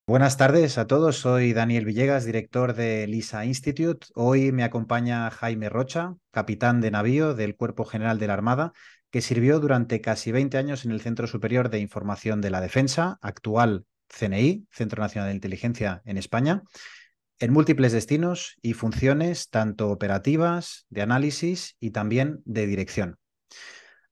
Buenas tardes a todos, soy Daniel Villegas, director de LISA Institute. Hoy me acompaña Jaime Rocha, capitán de navío del Cuerpo General de la Armada, que sirvió durante casi 20 años en el Centro Superior de Información de la Defensa, actual CNI, Centro Nacional de Inteligencia en España, en múltiples destinos y funciones, tanto operativas, de análisis y también de dirección.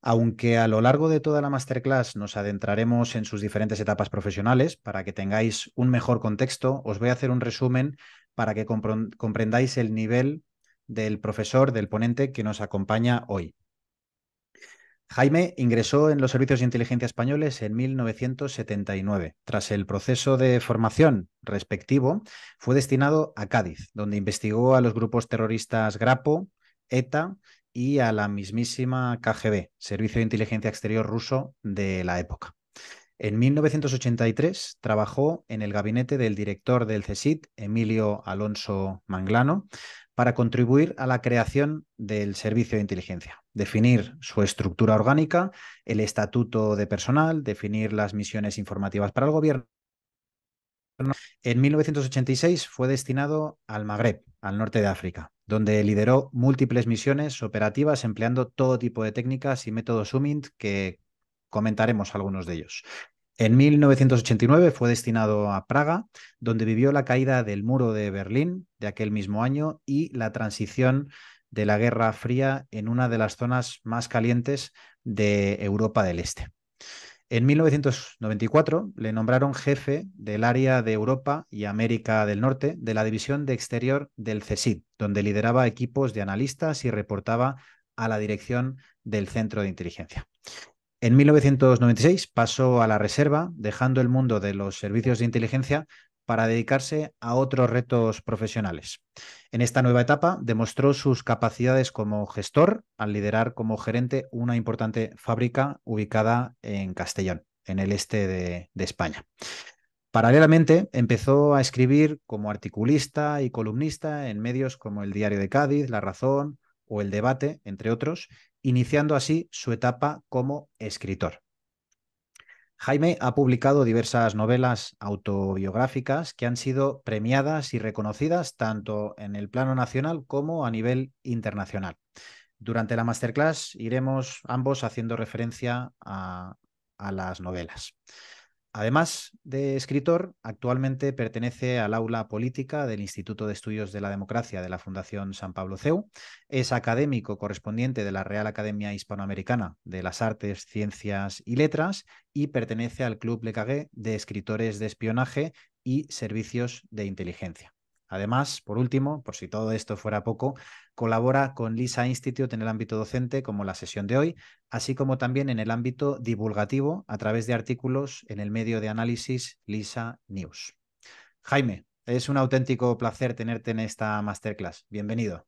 Aunque a lo largo de toda la masterclass nos adentraremos en sus diferentes etapas profesionales, para que tengáis un mejor contexto, os voy a hacer un resumen para que comprendáis el nivel del profesor, del ponente que nos acompaña hoy. Jaime ingresó en los servicios de inteligencia españoles en 1979. Tras el proceso de formación respectivo, fue destinado a Cádiz, donde investigó a los grupos terroristas Grapo, ETA y a la mismísima KGB, Servicio de Inteligencia Exterior ruso de la época. En 1983 trabajó en el gabinete del director del CSIC, Emilio Alonso Manglano, para contribuir a la creación del servicio de inteligencia, definir su estructura orgánica, el estatuto de personal, definir las misiones informativas para el gobierno. En 1986 fue destinado al Magreb, al norte de África, donde lideró múltiples misiones operativas empleando todo tipo de técnicas y métodos SUMINT que comentaremos algunos de ellos. En 1989 fue destinado a Praga, donde vivió la caída del muro de Berlín de aquel mismo año y la transición de la Guerra Fría en una de las zonas más calientes de Europa del Este. En 1994 le nombraron jefe del área de Europa y América del Norte de la División de Exterior del CSIC, donde lideraba equipos de analistas y reportaba a la dirección del Centro de Inteligencia. En 1996 pasó a la reserva, dejando el mundo de los servicios de inteligencia para dedicarse a otros retos profesionales. En esta nueva etapa demostró sus capacidades como gestor al liderar como gerente una importante fábrica ubicada en Castellón, en el este de España. Paralelamente, empezó a escribir como articulista y columnista en medios como el Diario de Cádiz, La Razón o El Debate, entre otros, iniciando así su etapa como escritor. Jaime ha publicado diversas novelas autobiográficas que han sido premiadas y reconocidas tanto en el plano nacional como a nivel internacional. Durante la masterclass iremos ambos haciendo referencia a las novelas. Además de escritor, actualmente pertenece al aula política del Instituto de Estudios de la Democracia de la Fundación San Pablo CEU. Es académico correspondiente de la Real Academia Hispanoamericana de las Artes, Ciencias y Letras y pertenece al Club Le Cagué de Escritores de Espionaje y Servicios de Inteligencia. Además, por último, por si todo esto fuera poco, colabora con LISA Institute en el ámbito docente, como la sesión de hoy, así como también en el ámbito divulgativo a través de artículos en el medio de análisis LISA News. Jaime, es un auténtico placer tenerte en esta masterclass. Bienvenido.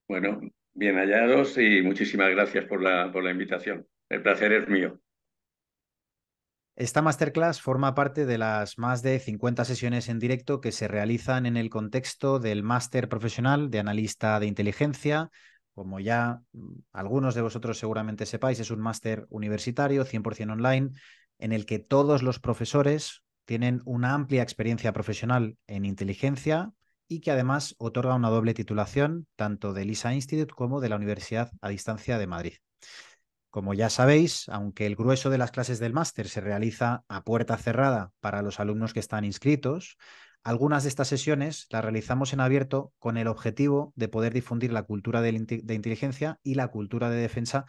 Bueno, bien hallados y muchísimas gracias por la invitación. El placer es mío. Esta masterclass forma parte de las más de 50 sesiones en directo que se realizan en el contexto del máster profesional de analista de inteligencia. Como ya algunos de vosotros seguramente sepáis, es un máster universitario 100% online en el que todos los profesores tienen una amplia experiencia profesional en inteligencia y que además otorga una doble titulación tanto del LISA Institute como de la Universidad a Distancia de Madrid. Como ya sabéis, aunque el grueso de las clases del máster se realiza a puerta cerrada para los alumnos que están inscritos, algunas de estas sesiones las realizamos en abierto con el objetivo de poder difundir la cultura de inteligencia y la cultura de defensa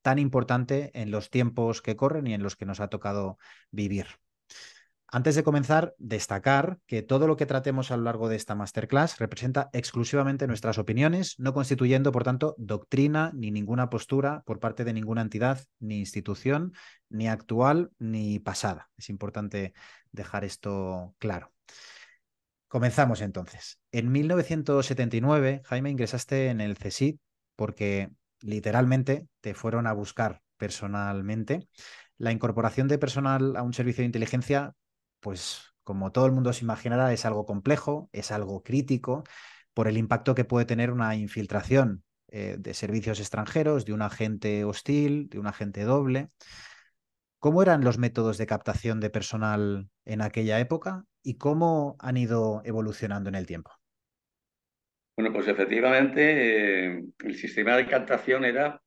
tan importante en los tiempos que corren y en los que nos ha tocado vivir. Antes de comenzar, destacar que todo lo que tratemos a lo largo de esta masterclass representa exclusivamente nuestras opiniones, no constituyendo, por tanto, doctrina ni ninguna postura por parte de ninguna entidad ni institución, ni actual ni pasada. Es importante dejar esto claro. Comenzamos entonces. En 1979, Jaime, ingresaste en el CSIC porque literalmente te fueron a buscar personalmente. La incorporación de personal a un servicio de inteligencia, pues como todo el mundo se imaginará, es algo complejo, es algo crítico por el impacto que puede tener una infiltración de servicios extranjeros, de un agente hostil, de un agente doble. ¿Cómo eran los métodos de captación de personal en aquella época y cómo han ido evolucionando en el tiempo. Bueno, pues efectivamente el sistema de captación era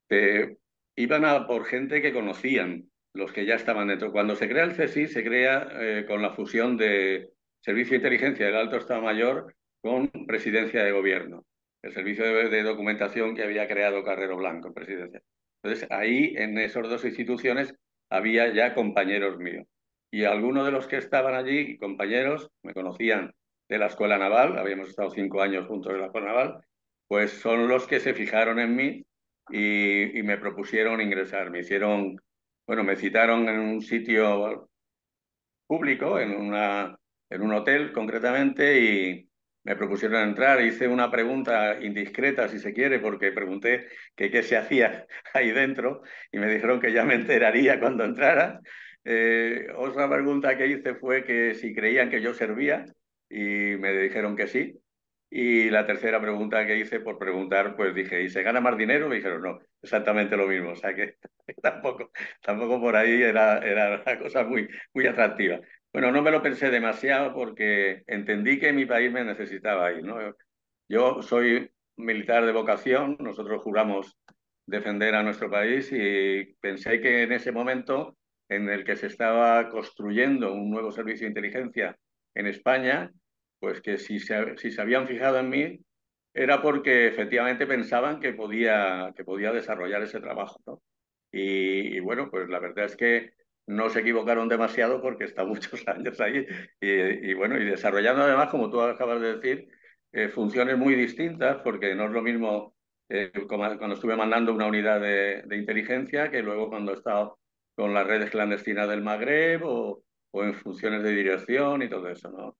que iban a por gente que conocían, los que ya estaban dentro. Cuando se crea el CSI, se crea con la fusión de Servicio de Inteligencia del Alto Estado Mayor con Presidencia de Gobierno, el servicio de documentación que había creado Carrero Blanco en Presidencia. Entonces, ahí, en esas dos instituciones, había ya compañeros míos. Y algunos de los que estaban allí, compañeros, me conocían de la Escuela Naval, habíamos estado 5 años juntos en la Escuela Naval, pues son los que se fijaron en mí y me propusieron ingresar. Bueno, me citaron en un sitio público, en un hotel concretamente, y me propusieron entrar. Hice una pregunta indiscreta, si se quiere, porque pregunté que qué se hacía ahí dentro y me dijeron que ya me enteraría cuando entrara. Otra pregunta que hice fue que si creían que yo servía y me dijeron que sí. Y la tercera pregunta que hice por preguntar, pues dije, ¿y se gana más dinero? Me dijeron, no, exactamente lo mismo. O sea que tampoco por ahí era una cosa muy atractiva. Bueno, no me lo pensé demasiado porque entendí que mi país me necesitaba ahí, ¿no? Yo soy militar de vocación, nosotros juramos defender a nuestro país y pensé que en ese momento en el que se estaba construyendo un nuevo servicio de inteligencia en España, pues que si se habían fijado en mí era porque efectivamente pensaban que podía desarrollar ese trabajo, ¿no? Bueno, pues la verdad es que no se equivocaron demasiado porque está muchos años ahí bueno, y desarrollando además, como tú acabas de decir, funciones muy distintas, porque no es lo mismo como cuando estuve mandando una unidad de inteligencia que luego cuando he estado con las redes clandestinas del Magreb o en funciones de dirección y todo eso, ¿no?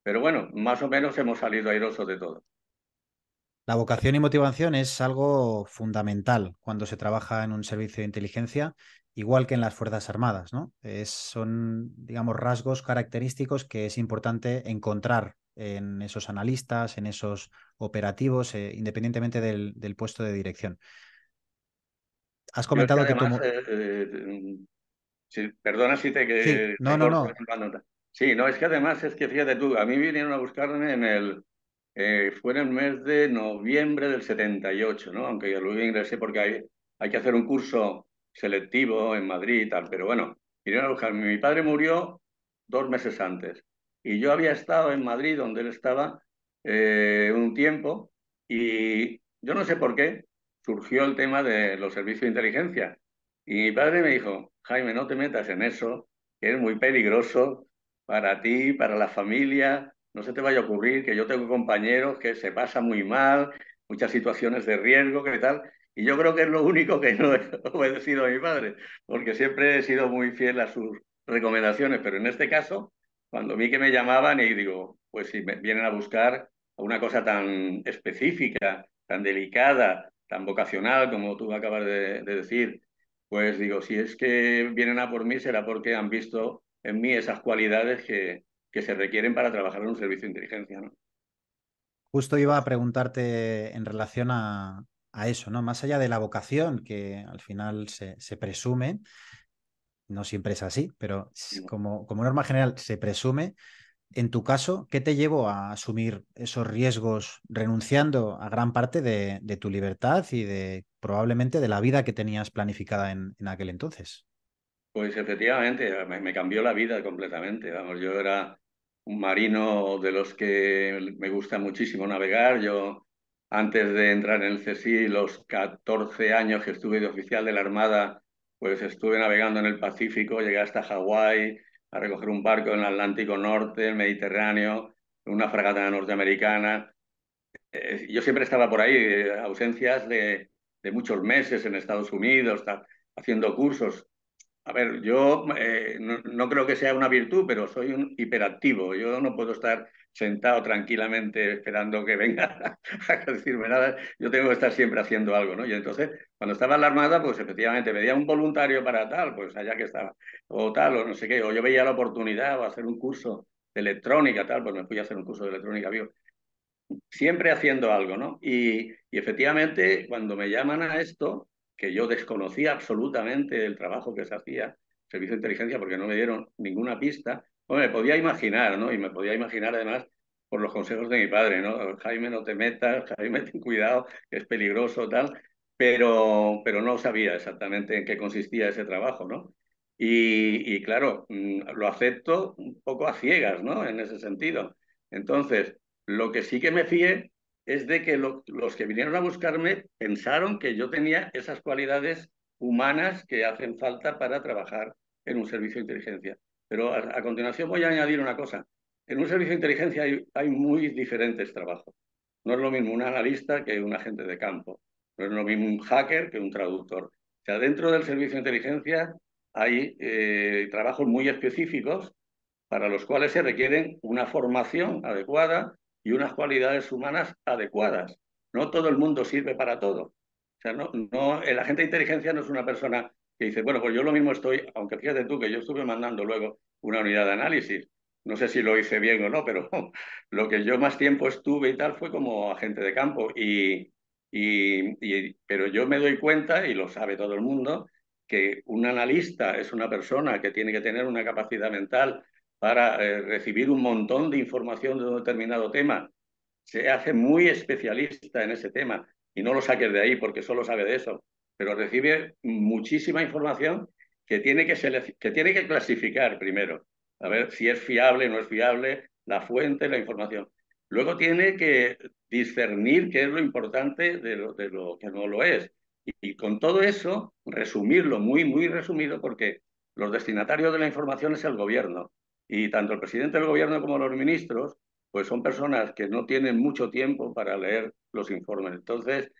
Pero bueno, más o menos hemos salido airosos de todo. La vocación y motivación es algo fundamental cuando se trabaja en un servicio de inteligencia, igual que en las Fuerzas Armadas, ¿no? Son, digamos, rasgos característicos que es importante encontrar en esos analistas, en esos operativos, independientemente del puesto de dirección. Has Yo es que comentado que además, sí, perdona si te, Sí, que no, te no, corto no. en la nota. Sí, no, es que además es que fíjate tú, a mí vinieron a buscarme fue en el mes de noviembre del 78, ¿no? Aunque yo luego ingresé porque hay que hacer un curso selectivo en Madrid y tal, pero bueno, vinieron a buscarme. Mi padre murió 2 meses antes y yo había estado en Madrid, donde él estaba, un tiempo y yo no sé por qué surgió el tema de los servicios de inteligencia. Y mi padre me dijo, Jaime, no te metas en eso, que es muy peligroso para ti, para la familia. No se te vaya a ocurrir que yo tengo compañeros que se pasan muy mal, muchas situaciones de riesgo, que tal. Y yo creo que es lo único que no he obedecido a mi padre, porque siempre he sido muy fiel a sus recomendaciones. Pero en este caso, cuando vi que me llamaban y digo, pues si me vienen a buscar a una cosa tan específica, tan delicada, tan vocacional, como tú acabas de decir, pues digo, si es que vienen a por mí será porque han visto en mí esas cualidades que se requieren para trabajar en un servicio de inteligencia, ¿no? Justo iba a preguntarte en relación a eso, ¿no? Más allá de la vocación, que al final se presume, no siempre es así, pero como norma general se presume. En tu caso, ¿qué te llevó a asumir esos riesgos renunciando a gran parte de tu libertad y de probablemente de la vida que tenías planificada en aquel entonces? Pues efectivamente, me cambió la vida completamente. Vamos, yo era un marino de los que me gusta muchísimo navegar. Yo, antes de entrar en el CSI, los 14 años que estuve de oficial de la Armada, pues estuve navegando en el Pacífico, llegué hasta Hawái a recoger un barco en el Atlántico Norte, el Mediterráneo, una fragata norteamericana. Yo siempre estaba por ahí, ausencias de muchos meses en Estados Unidos, haciendo cursos. A ver, yo no creo que sea una virtud, pero soy un hiperactivo. Yo no puedo estar sentado tranquilamente esperando que venga a decirme nada. Yo tengo que estar siempre haciendo algo, ¿no? Y entonces, cuando estaba en la Armada, pues efectivamente pedía un voluntario para tal, pues allá que estaba, o tal, o no sé qué, o yo veía la oportunidad o hacer un curso de electrónica, tal, pues me fui a hacer un curso de electrónica bio, siempre haciendo algo, ¿no? Y efectivamente, cuando me llaman a esto, que yo desconocía absolutamente el trabajo que se hacía, servicio de inteligencia, porque no me dieron ninguna pista, Bueno, me podía imaginar, ¿no? Y me podía imaginar además por los consejos de mi padre, ¿no? Jaime, no te metas, Jaime, ten cuidado, que es peligroso, tal, pero no sabía exactamente en qué consistía ese trabajo, ¿no? Y claro, lo acepto un poco a ciegas, ¿no? En ese sentido. Entonces, lo que sí que me fié es de que los que vinieron a buscarme pensaron que yo tenía esas cualidades humanas que hacen falta para trabajar en un servicio de inteligencia. Pero a continuación voy a añadir una cosa. En un servicio de inteligencia hay muy diferentes trabajos. No es lo mismo un analista que un agente de campo. No es lo mismo un hacker que un traductor. O sea, dentro del servicio de inteligencia hay trabajos muy específicos para los cuales se requieren una formación adecuada y unas cualidades humanas adecuadas. No todo el mundo sirve para todo. O sea, el agente de inteligencia no es una persona que dice, bueno, pues yo lo mismo estoy, aunque fíjate tú que yo estuve mandando luego una unidad de análisis. No sé si lo hice bien o no, pero lo que yo más tiempo estuve y tal fue como agente de campo. Pero yo me doy cuenta, y lo sabe todo el mundo, que un analista es una persona que tiene que tener una capacidad mental para recibir un montón de información de un determinado tema. Se hace muy especialista en ese tema y no lo saques de ahí porque solo sabe de eso, pero recibe muchísima información que tiene que clasificar primero, a ver si es fiable o no es fiable, la fuente, la información. Luego tiene que discernir qué es lo importante de lo que no lo es. Y con todo eso, resumirlo, muy, muy resumido, porque los destinatarios de la información es el gobierno. Y tanto el presidente del gobierno como los ministros, pues son personas que no tienen mucho tiempo para leer los informes. Entonces,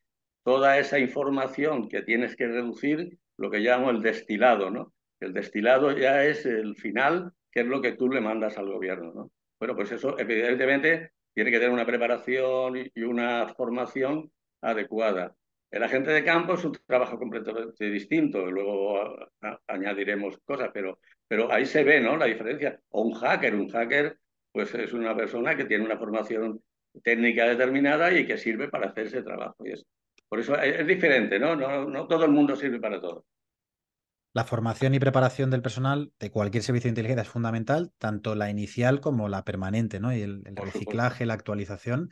toda esa información que tienes que reducir, lo que llamo el destilado, ¿no? El destilado ya es el final, que es lo que tú le mandas al gobierno, ¿no? Bueno, pues eso evidentemente tiene que tener una preparación y una formación adecuada. El agente de campo es un trabajo completamente distinto, luego añadiremos cosas, pero ahí se ve, ¿no? La diferencia. O un hacker pues es una persona que tiene una formación técnica determinada y que sirve para hacer ese trabajo. Por eso es diferente, ¿no? No todo el mundo sirve para todo. La formación y preparación del personal de cualquier servicio de inteligencia es fundamental, tanto la inicial como la permanente, ¿no? Y el Por supuesto. reciclaje, la actualización.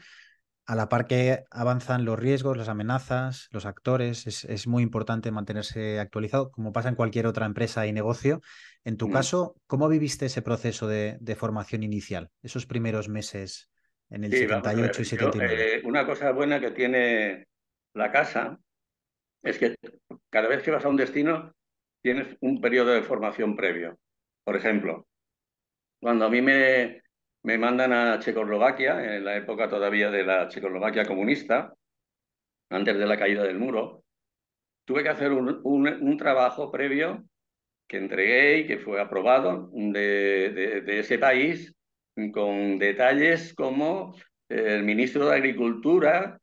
A la par que avanzan los riesgos, las amenazas, los actores, es muy importante mantenerse actualizado, como pasa en cualquier otra empresa y negocio. En tu Mm. caso, ¿cómo viviste ese proceso de formación inicial, esos primeros meses en el Sí, vamos a 78 y ver. Yo, 79? una cosa buena que tiene la casa es que cada vez que vas a un destino tienes un periodo de formación previo. Por ejemplo, cuando a mí me mandan a Checoslovaquia, en la época todavía de la Checoslovaquia comunista, antes de la caída del muro, tuve que hacer un trabajo previo que entregué y que fue aprobado de ese país con detalles como el ministro de Agricultura,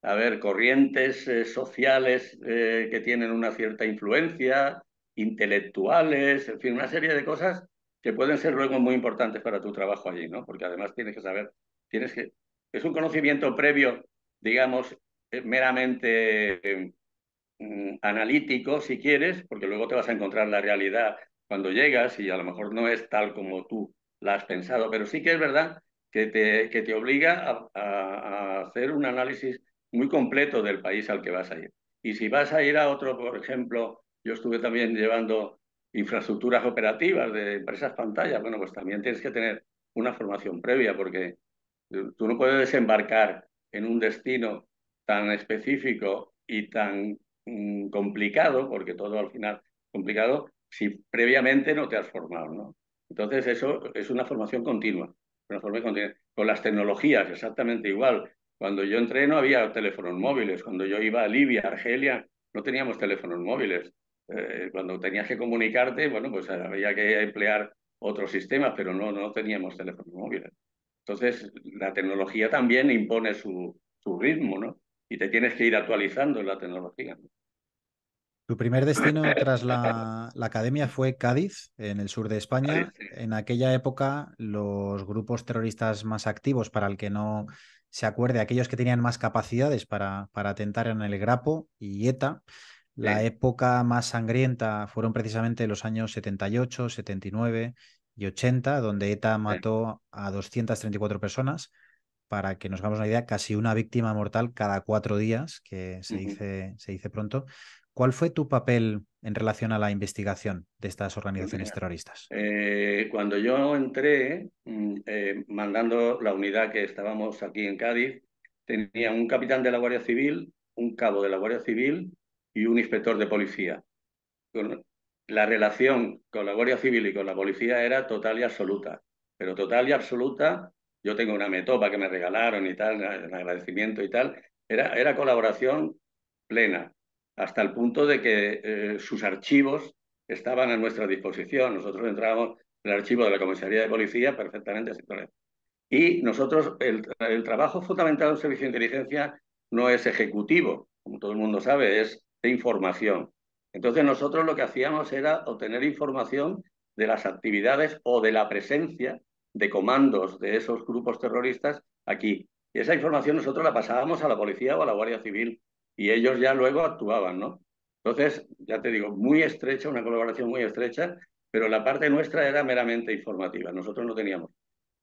a ver, corrientes sociales que tienen una cierta influencia, intelectuales, en fin, una serie de cosas que pueden ser luego muy importantes para tu trabajo allí, ¿no? Porque además tienes que saber, tienes que, es un conocimiento previo, digamos, meramente analítico, si quieres, porque luego te vas a encontrar la realidad cuando llegas y a lo mejor no es tal como tú la has pensado, pero sí que es verdad que te obliga a hacer un análisis muy completo del país al que vas a ir. Y si vas a ir a otro, por ejemplo, yo estuve también llevando infraestructuras operativas de empresas pantallas, bueno, pues también tienes que tener una formación previa porque tú no puedes desembarcar en un destino tan específico y tan complicado, porque todo al final es complicado, si previamente no te has formado, ¿no? Entonces eso es una formación continua, una formación continua. Con las tecnologías, exactamente igual. Cuando yo entré no había teléfonos móviles. Cuando yo iba a Libia, Argelia, no teníamos teléfonos móviles. Cuando tenías que comunicarte, bueno, pues había que emplear otros sistemas, pero no teníamos teléfonos móviles. Entonces, la tecnología también impone su ritmo, ¿no? Y te tienes que ir actualizando en la tecnología, ¿no? Tu primer destino tras la academia fue Cádiz, en el sur de Ahí España. sí. En aquella época, los grupos terroristas más activos, para el que no se acuerde, aquellos que tenían más capacidades para atentar en el Grapo y ETA, La Sí, época más sangrienta fueron precisamente los años 78, 79 y 80, donde ETA sí. mató a 234 personas. Para que nos hagamos una idea, casi una víctima mortal cada 4 días, que Ujú. se dice pronto. ¿Cuál fue tu papel en relación a la investigación de estas Pues organizaciones mira, terroristas? cuando yo entré, mandando la unidad que estábamos aquí en Cádiz, tenía un capitán de la Guardia Civil, un cabo de la Guardia Civil y un inspector de policía. Con- la relación con la Guardia Civil y con la policía era total y absoluta. Pero total y absoluta, yo tengo una metopa que me regalaron y tal, en agradecimiento y tal, era colaboración plena, hasta el punto de que sus archivos estaban a nuestra disposición. Nosotros entrábamos en el archivo de la comisaría de policía perfectamente sin problema. Y nosotros, el trabajo fundamental de un servicio de inteligencia no es ejecutivo, como todo el mundo sabe, es de información. Entonces nosotros lo que hacíamos era obtener información de las actividades o de la presencia de comandos de esos grupos terroristas aquí. Y esa información nosotros la pasábamos a la policía o a la Guardia Civil y ellos ya luego actuaban, ¿no? Entonces, ya te digo, muy estrecha, una colaboración muy estrecha, pero la parte nuestra era meramente informativa. Nosotros no teníamos.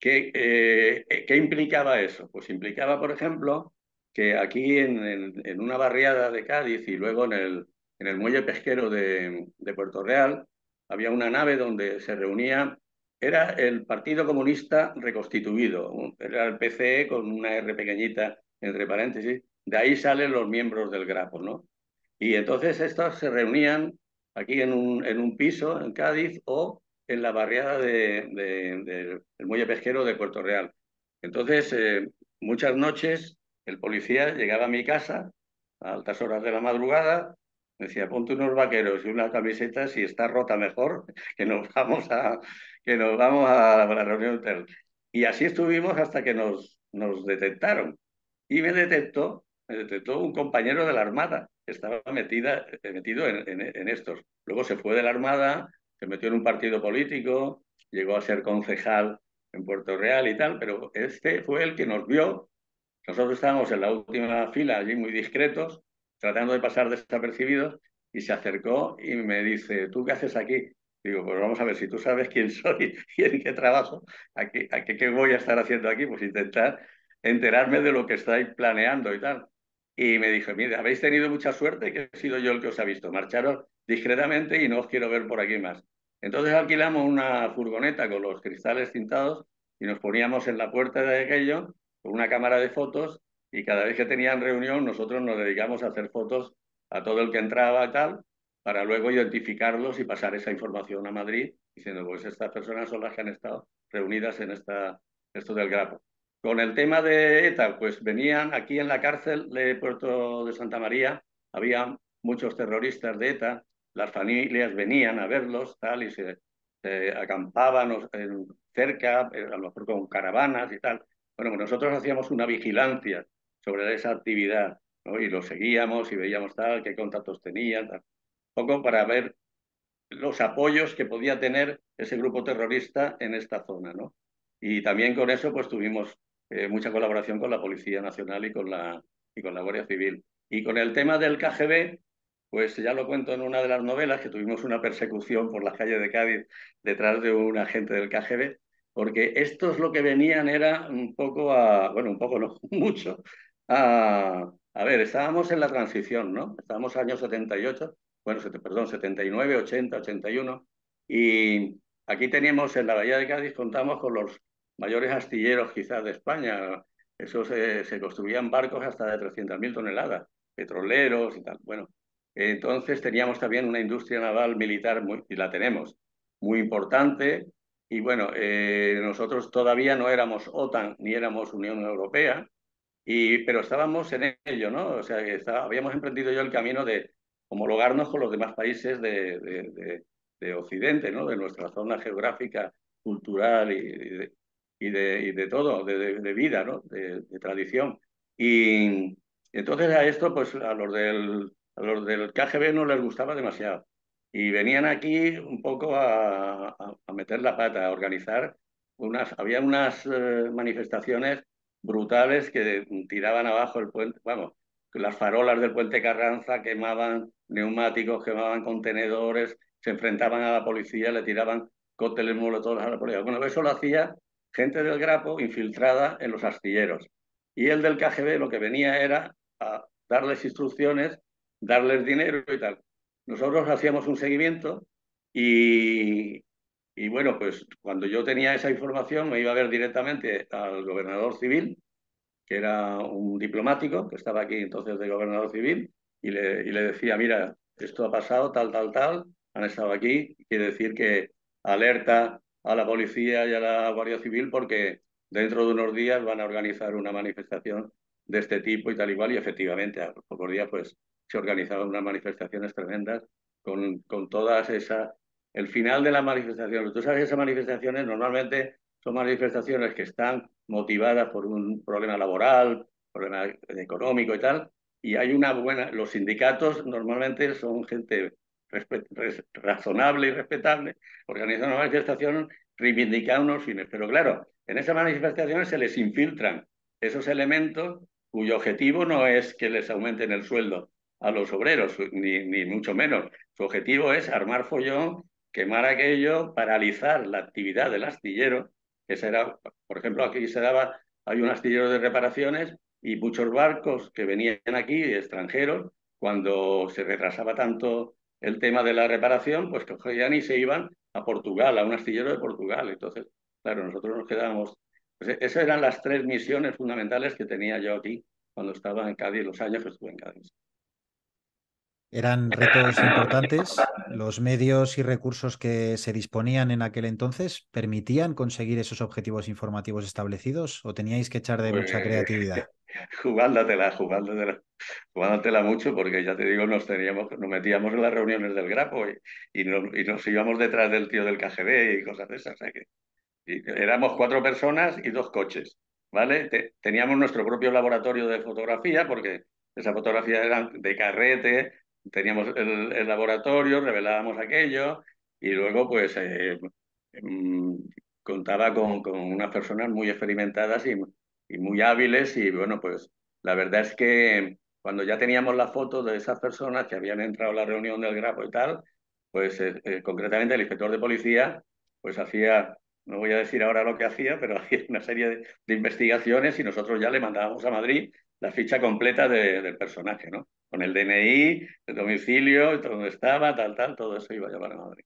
¿Qué implicaba eso? Pues implicaba, por ejemplo, que aquí en una barriada de Cádiz y luego en el muelle pesquero de Puerto Real había una nave donde se reunía, era el Partido Comunista reconstituido, era el PCE con una R pequeñita entre paréntesis, de ahí salen los miembros del Grapo, ¿no? Y entonces estos se reunían aquí en un piso en Cádiz o en la barriada del muelle pesquero de Puerto Real. Entonces, muchas noches el policía llegaba a mi casa a altas horas de la madrugada, me decía, ponte unos vaqueros y una camiseta, si está rota mejor, que nos vamos a la reunión hotel. Y así estuvimos hasta que nos detectaron. Y me detectó un compañero de la Armada que estaba metido en estos. Luego se fue de la Armada, se metió en un partido político, llegó a ser concejal en Puerto Real y tal, pero este fue el que nos vio. Nosotros estábamos en la última fila, allí muy discretos, tratando de pasar desapercibidos, y se acercó y me dice, ¿tú qué haces aquí? Digo, pues vamos a ver, si tú sabes quién soy y en qué trabajo, ¿qué voy a estar haciendo aquí? Pues intentar enterarme de lo que estáis planeando y tal. Y me dijo, mire, habéis tenido mucha suerte que he sido yo el que os ha visto. Marcharos discretamente y no os quiero ver por aquí más. Entonces alquilamos una furgoneta con los cristales tintados y nos poníamos en la puerta de aquello con una cámara de fotos y cada vez que tenían reunión nosotros nos dedicamos a hacer fotos a todo el que entraba y tal, para luego identificarlos y pasar esa información a Madrid diciendo, pues estas personas son las que han estado reunidas en esto del Grapo. Con el tema de ETA, pues venían aquí en la cárcel de Puerto de Santa María, había muchos terroristas de ETA, las familias venían a verlos tal y se acampaban cerca, a lo mejor con caravanas y tal. Bueno, pues nosotros hacíamos una vigilancia sobre esa actividad, ¿no? Y lo seguíamos y veíamos tal, qué contactos tenían, tal. Un poco para ver los apoyos que podía tener ese grupo terrorista en esta zona, ¿no? Y también con eso pues tuvimos mucha colaboración con la Policía Nacional y con la Guardia Civil. Y con el tema del KGB, pues ya lo cuento en una de las novelas, que tuvimos una persecución por las calles de Cádiz detrás de un agente del KGB, porque estos lo que venían era un poco bueno, un poco no, mucho, a ver, estábamos en la transición, ¿no? Estábamos años 78, bueno, perdón, 79, 80, 81, y aquí teníamos en la Bahía de Cádiz, contamos con los mayores astilleros quizás de España. Esos se construían barcos hasta de 300.000 toneladas, petroleros y tal. Bueno, entonces teníamos también una industria naval militar, y la tenemos, muy importante. Y bueno, nosotros todavía no éramos OTAN ni éramos Unión Europea, pero estábamos en ello, ¿no? O sea, que habíamos emprendido yo el camino de homologarnos con los demás países de Occidente, ¿no? De nuestra zona geográfica, cultural y de todo, de vida, ¿no? De tradición. Y entonces a esto, pues a los del KGB no les gustaba demasiado. Y venían aquí un poco a meter la pata, a organizar había unas manifestaciones brutales que tiraban abajo el puente, vamos, las farolas del puente Carranza quemaban neumáticos, quemaban contenedores, se enfrentaban a la policía, le tiraban cócteles molotov a la policía. Bueno, eso lo hacía gente del Grapo infiltrada en los astilleros. Y el del KGB lo que venía era a darles instrucciones, darles dinero y tal. Nosotros hacíamos un seguimiento y, y bueno, pues cuando yo tenía esa información me iba a ver directamente al gobernador civil, que era un diplomático que estaba aquí entonces de gobernador civil, y le decía, mira, esto ha pasado, tal, tal, tal, han estado aquí, quiere decir que alerta a la policía y a la Guardia Civil porque dentro de unos días van a organizar una manifestación de este tipo y tal igual, y efectivamente a los pocos días pues se organizaban unas manifestaciones tremendas con todas esas... El final de las manifestaciones, tú sabes que esas manifestaciones normalmente son manifestaciones que están motivadas por un problema laboral, problema económico y tal, y hay una buena... Los sindicatos normalmente son gente razonable y respetable, organizan una manifestación reivindicando unos fines, pero claro, en esas manifestaciones se les infiltran esos elementos cuyo objetivo no es que les aumenten el sueldo a los obreros, ni mucho menos. Su objetivo es armar follón, quemar aquello, paralizar la actividad del astillero, que será, por ejemplo, aquí se daba, hay un astillero de reparaciones y muchos barcos que venían aquí, extranjeros, cuando se retrasaba tanto el tema de la reparación, pues cogían y se iban a Portugal, a un astillero de Portugal. Entonces, claro, nosotros nos quedábamos... Pues esas eran las tres misiones fundamentales que tenía yo aquí cuando estaba en Cádiz, los años que estuve en Cádiz. Eran retos importantes. ¿Los medios y recursos que se disponían en aquel entonces permitían conseguir esos objetivos informativos establecidos o teníais que echar de mucha Pues creatividad? jugándotela mucho, porque ya te digo, nos metíamos en las reuniones del Grapo y nos íbamos detrás del tío del KGB y cosas de esas. O sea que, y éramos cuatro personas y dos coches, ¿vale? Teníamos nuestro propio laboratorio de fotografía, porque esas fotografías eran de carrete, teníamos el laboratorio, revelábamos aquello y luego pues mm, contaba con unas personas muy experimentadas y muy hábiles y bueno, pues la verdad es que cuando ya teníamos la foto de esas personas que habían entrado a la reunión del Grapo y tal, pues concretamente el inspector de policía pues hacía, no voy a decir ahora lo que hacía, pero hacía una serie de investigaciones y nosotros ya le mandábamos a Madrid la ficha completa del personaje, ¿no? Con el DNI, el domicilio, dónde estaba, tal, tal, todo eso iba a llevar a Madrid.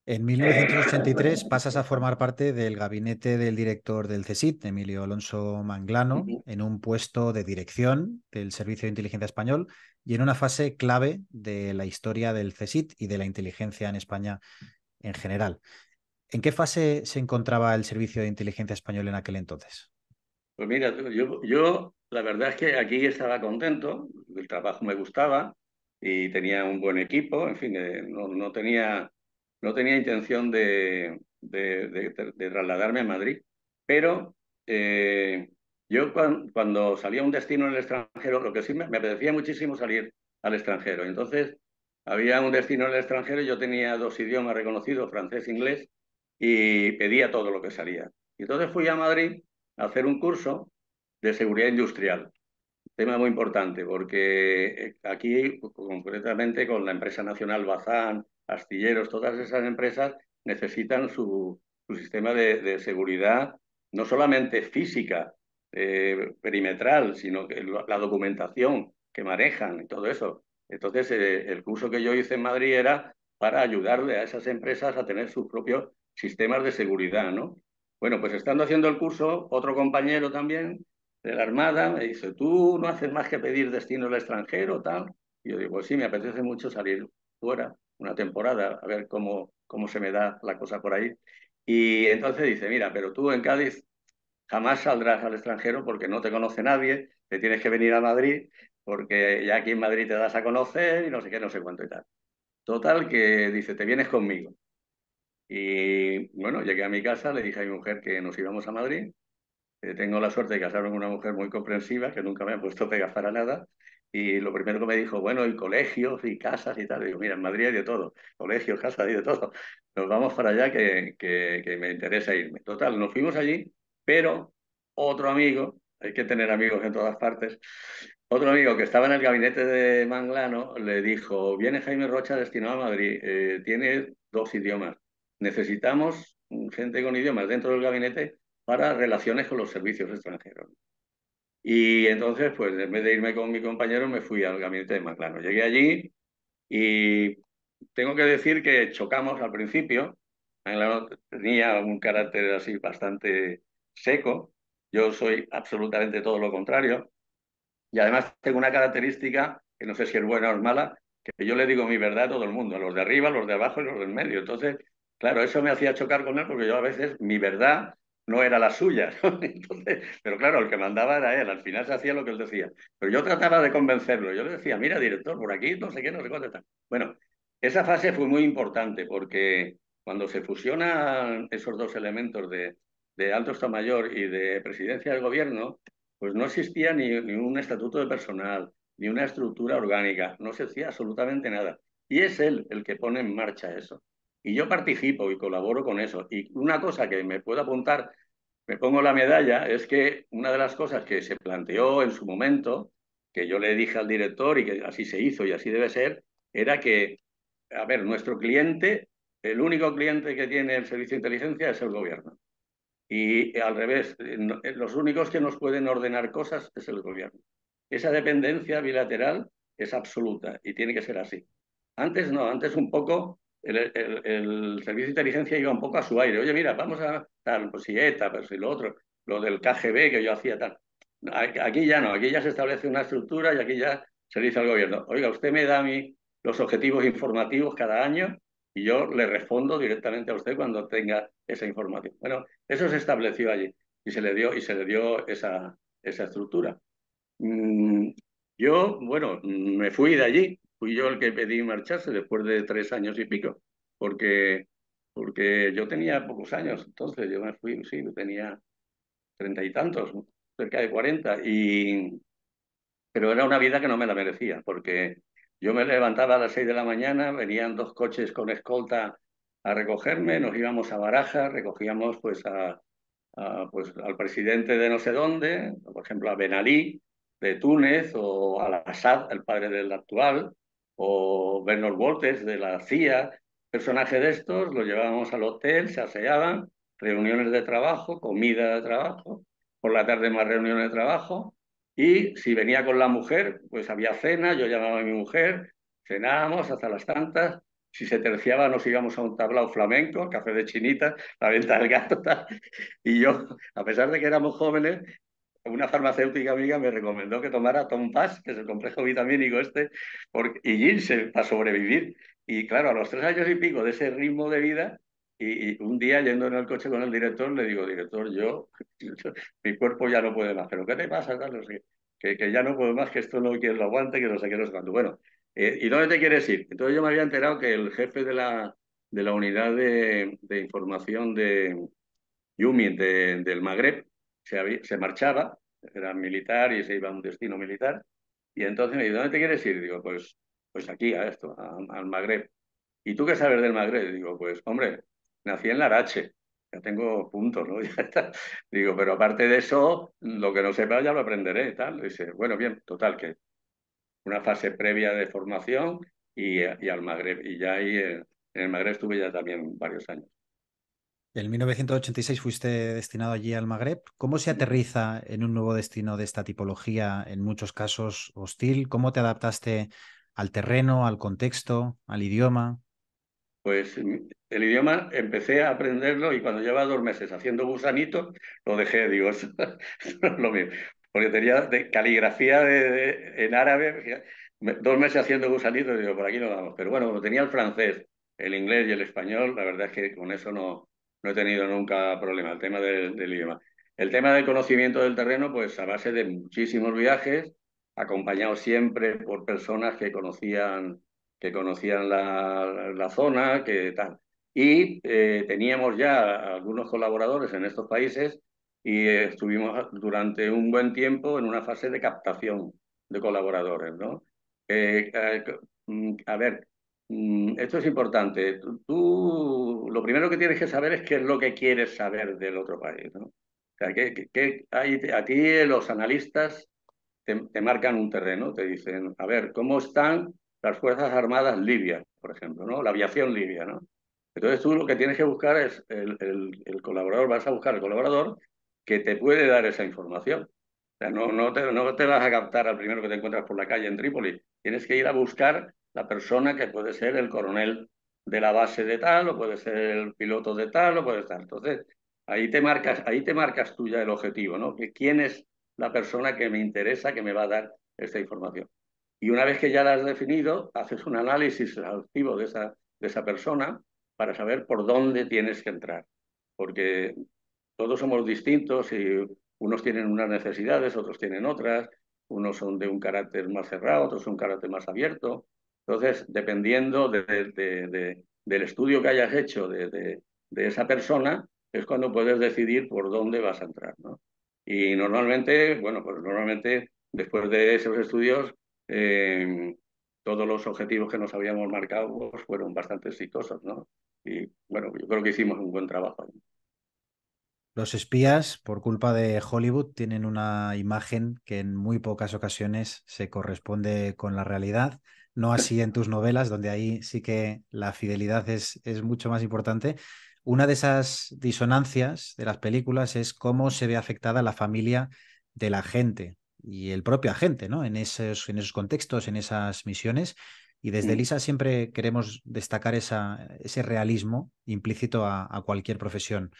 En 1983 pasas a formar parte del gabinete del director del CSIC, Emilio Alonso Manglano, en un puesto de dirección del Servicio de Inteligencia Español y en una fase clave de la historia del CSIC y de la inteligencia en España en general. ¿En qué fase se encontraba el Servicio de Inteligencia Español en aquel entonces? Pues mira, yo la verdad es que aquí estaba contento, el trabajo me gustaba y tenía un buen equipo, en fin, no tenía intención de trasladarme a Madrid, pero yo cuando salía a un destino en el extranjero, lo que sí me apetecía muchísimo salir al extranjero. Entonces, había un destino en el extranjero y yo tenía dos idiomas reconocidos, francés e inglés, y pedía todo lo que salía. Y entonces fui a Madrid a hacer un curso de seguridad industrial. Tema muy importante, porque aquí, concretamente con la empresa nacional Bazán, Astilleros, todas esas empresas necesitan su sistema de seguridad, no solamente física, perimetral, sino que la documentación que manejan y todo eso. Entonces, el curso que yo hice en Madrid era para ayudarle a esas empresas a tener sus propios sistemas de seguridad, ¿no? Bueno, pues estando haciendo el curso, otro compañero también de la Armada, me dice, ¿tú no haces más que pedir destino al extranjero, tal? Y yo digo, pues sí, me apetece mucho salir fuera una temporada, a ver cómo se me da la cosa por ahí. Y entonces dice, mira, pero tú en Cádiz jamás saldrás al extranjero porque no te conoce nadie, te tienes que venir a Madrid porque ya aquí en Madrid te das a conocer y no sé qué, no sé cuánto y tal. Total, que dice, te vienes conmigo. Y bueno, llegué a mi casa, le dije a mi mujer que nos íbamos a Madrid. Tengo la suerte de casarme con una mujer muy comprensiva, que nunca me ha puesto pegas para nada. Y lo primero que me dijo, bueno, y colegios y casas y tal. Y digo, mira, en Madrid hay de todo, colegios, casas, hay de todo. Nos vamos para allá que me interesa irme. Total, nos fuimos allí, pero otro amigo hay que tener amigos en todas partes. Otro amigo que estaba en el gabinete de Manglano le dijo, viene Jaime Rocha destinado a Madrid, tiene 2 idiomas. Necesitamos gente con idiomas dentro del gabinete para relaciones con los servicios extranjeros. Y entonces, pues en vez de irme con mi compañero, me fui al gabinete de Manglano. Llegué allí y tengo que decir que chocamos al principio. Manglano tenía un carácter así bastante seco. Yo soy absolutamente todo lo contrario. Y además tengo una característica, que no sé si es buena o es mala, que yo le digo mi verdad a todo el mundo, a los de arriba, a los de abajo y a los del medio. Entonces, claro, eso me hacía chocar con él porque yo a veces mi verdad no era la suya, ¿no? Entonces, pero claro, el que mandaba era él, al final se hacía lo que él decía. Pero yo trataba de convencerlo, yo le decía, mira, director, por aquí no sé qué, no sé cuánto está. Bueno, esa fase fue muy importante porque cuando se fusionan esos dos elementos de alto Estado Mayor y de presidencia del gobierno, pues no existía ni un estatuto de personal, ni una estructura orgánica, no se hacía absolutamente nada. Y es él el que pone en marcha eso. Y yo participo y colaboro con eso. Y una cosa que me puedo apuntar, me pongo la medalla, es que una de las cosas que se planteó en su momento, que yo le dije al director y que así se hizo y así debe ser, era que, a ver, nuestro cliente, el único cliente que tiene el servicio de inteligencia es el gobierno. Y al revés, los únicos que nos pueden ordenar cosas es el gobierno. Esa dependencia bilateral es absoluta y tiene que ser así. Antes no, antes un poco el servicio de inteligencia iba un poco a su aire. Oye, mira, vamos a tal, pues si ETA, pues si lo otro, lo del KGB que yo hacía tal. Aquí ya no, aquí ya se establece una estructura y aquí ya se dice al gobierno, oiga, usted me da a mí los objetivos informativos cada año y yo le respondo directamente a usted cuando tenga esa información. Bueno, eso se estableció allí y se le dio esa estructura. Mm, yo, bueno, me fui de allí, fui yo el que pedí marcharse después de 3 años y pico, porque, porque yo tenía pocos años, entonces yo me fui, sí, tenía 30 y tantos, cerca de 40, pero era una vida que no me la merecía, porque yo me levantaba a las 6 de la mañana, venían 2 coches con escolta a recogerme, nos íbamos a Barajas, recogíamos pues pues, al presidente de no sé dónde, por ejemplo a Ben Ali de Túnez, o al Assad, el padre del actual, o Bernard Walters de la CIA, personaje de estos, los llevábamos al hotel, se aseaban, reuniones de trabajo, comida de trabajo, por la tarde más reuniones de trabajo, y si venía con la mujer, pues había cena, yo llamaba a mi mujer, cenábamos hasta las tantas, si se terciaba nos íbamos a un tablao flamenco, café de chinita, la venta del gato, tal. Y yo, a pesar de que éramos jóvenes, una farmacéutica amiga me recomendó que tomara Tom Pass, que es el complejo vitamínico este, y ginseng para sobrevivir. Y claro, a los 3 años y pico de ese ritmo de vida, y un día yendo en el coche con el director, le digo, director, mi cuerpo ya no puede más. ¿Pero qué te pasa? Tal? No sé, que ya no puedo más, que esto no quiero lo aguante, que no sé qué, no sé cuánto. Bueno, ¿y dónde te quieres ir? Entonces yo me había enterado que el jefe de la unidad de información de Yumi del Magreb se marchaba, era militar y se iba a un destino militar. Y entonces me dice, ¿dónde te quieres ir? Digo, pues aquí, a esto, al Magreb. ¿Y tú qué sabes del Magreb? Digo, pues hombre, nací en Larache, ya tengo puntos, ¿no? Ya está. Digo, pero aparte de eso, lo que no sepa ya lo aprenderé, tal. Dice, bueno, bien, total, que una fase previa de formación y al Magreb. Y ya ahí en el Magreb estuve ya también varios años. En 1986 fuiste destinado allí al Magreb. ¿Cómo se aterriza en un nuevo destino de esta tipología, en muchos casos hostil? ¿Cómo te adaptaste al terreno, al contexto, al idioma? Pues el idioma empecé a aprenderlo y cuando llevaba 2 meses haciendo gusanitos, lo dejé, digo, eso no es lo mío. Porque tenía caligrafía en árabe, 2 meses haciendo gusanitos, digo, por aquí no vamos. Pero bueno, como tenía el francés, el inglés y el español, la verdad es que con eso no he tenido nunca problema, el tema del idioma. El tema del conocimiento del terreno, pues a base de muchísimos viajes, acompañado siempre por personas que conocían la zona, que tal. Y teníamos ya algunos colaboradores en estos países y estuvimos durante un buen tiempo en una fase de captación de colaboradores, ¿no? Eh, eh, a ver, esto es importante. Lo primero que tienes que saber es qué es lo que quieres saber del otro país, ¿no? sea, a ti los analistas te marcan un terreno, te dicen, a ver, ¿cómo están las Fuerzas Armadas libias, por ejemplo, ¿no? La aviación libia, ¿no? Entonces tú lo que tienes que buscar es el colaborador, vas a buscar el colaborador que te puede dar esa información. O sea, no te vas a captar al primero que te encuentras por la calle en Trípoli. Tienes que ir a buscar la persona que puede ser el coronel de la base de tal, o puede ser el piloto de tal, o puede estar. Entonces, ahí te marcas tú ya el objetivo, ¿no? Que quién es la persona que me interesa, que me va a dar esta información. Y una vez que ya la has definido, haces un análisis exhaustivo de esa persona para saber por dónde tienes que entrar. Porque todos somos distintos y unos tienen unas necesidades, otros tienen otras, unos son de un carácter más cerrado, otros son un carácter más abierto. Entonces, dependiendo del estudio que hayas hecho de esa persona, es cuando puedes decidir por dónde vas a entrar, ¿no? Y normalmente, bueno, pues normalmente después de esos estudios, eh, todos los objetivos que nos habíamos marcado pues, fueron bastante exitosos, ¿no? Y bueno, yo creo que hicimos un buen trabajo ahí. Los espías, por culpa de Hollywood, tienen una imagen que en muy pocas ocasiones se corresponde con la realidad. No así en tus novelas, donde ahí sí que la fidelidad es mucho más importante. Una de esas disonancias de las películas es cómo se ve afectada la familia del agente y el propio agente, ¿no? En esos contextos, en esas misiones. Y desde Mm. Lisa siempre queremos destacar ese realismo implícito a cualquier profesión.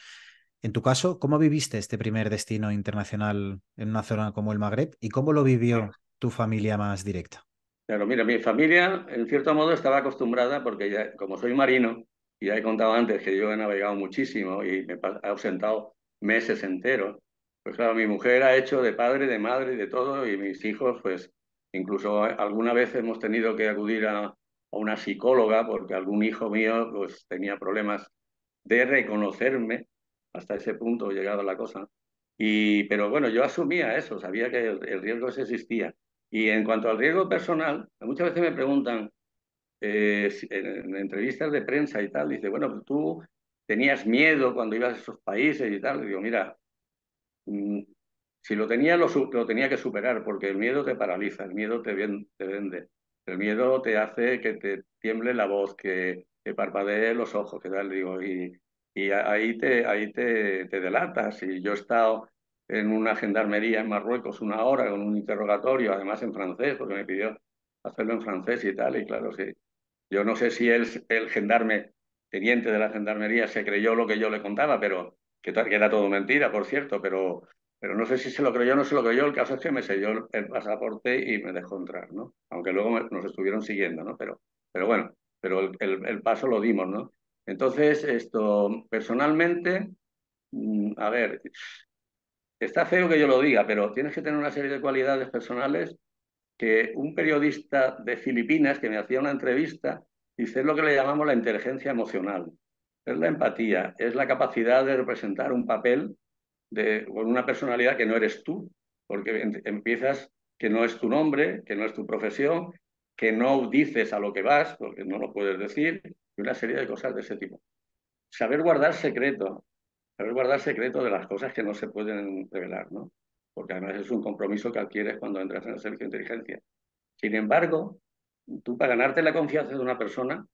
En tu caso, ¿cómo viviste este primer destino internacional en una zona como el Magreb y cómo lo vivió tu familia más directa? Claro, mira, mi familia en cierto modo estaba acostumbrada porque ya, como soy marino, y ya he contado antes que yo he navegado muchísimo y he ausentado meses enteros, pues claro, mi mujer ha hecho de padre, de madre y de todo, y mis hijos, pues incluso alguna vez hemos tenido que acudir a una psicóloga porque algún hijo mío pues tenía problemas de reconocerme, hasta ese punto llegado la cosa. Pero bueno, yo asumía eso, sabía que el riesgo ese existía. Y en cuanto al riesgo personal, muchas veces me preguntan en entrevistas de prensa y tal, dice, bueno, pues tú tenías miedo cuando ibas a esos países y tal. Y digo, mira, mm, si lo tenía, lo tenía que superar, porque el miedo te paraliza, el miedo te vende, el miedo te hace que te tiemble la voz, que parpadee los ojos, que tal, digo, y ahí te delatas. Y yo he estado en una gendarmería en Marruecos una hora con un interrogatorio, además en francés, porque me pidió hacerlo en francés y tal, y claro, sí. Yo no sé si el gendarme, teniente de la gendarmería, se creyó lo que yo le contaba, pero que era todo mentira, por cierto, pero no sé si se lo creyó o no se lo creyó. El caso es que me selló el pasaporte y me dejó entrar, ¿no? Aunque luego nos estuvieron siguiendo, ¿no? Pero bueno, pero el paso lo dimos, ¿no? Entonces, esto, personalmente, a ver, está feo que yo lo diga, pero tienes que tener una serie de cualidades personales que un periodista de Filipinas que me hacía una entrevista dice es lo que le llamamos la inteligencia emocional. Es la empatía, es la capacidad de representar un papel con una personalidad que no eres tú, porque empiezas que no es tu nombre, que no es tu profesión, que no dices a lo que vas, porque no lo puedes decir, y una serie de cosas de ese tipo. Saber guardar secreto, saber guardar secreto de las cosas que no se pueden revelar, ¿no? Porque además es un compromiso que adquieres cuando entras en el servicio de inteligencia. Sin embargo, tú para ganarte la confianza de una persona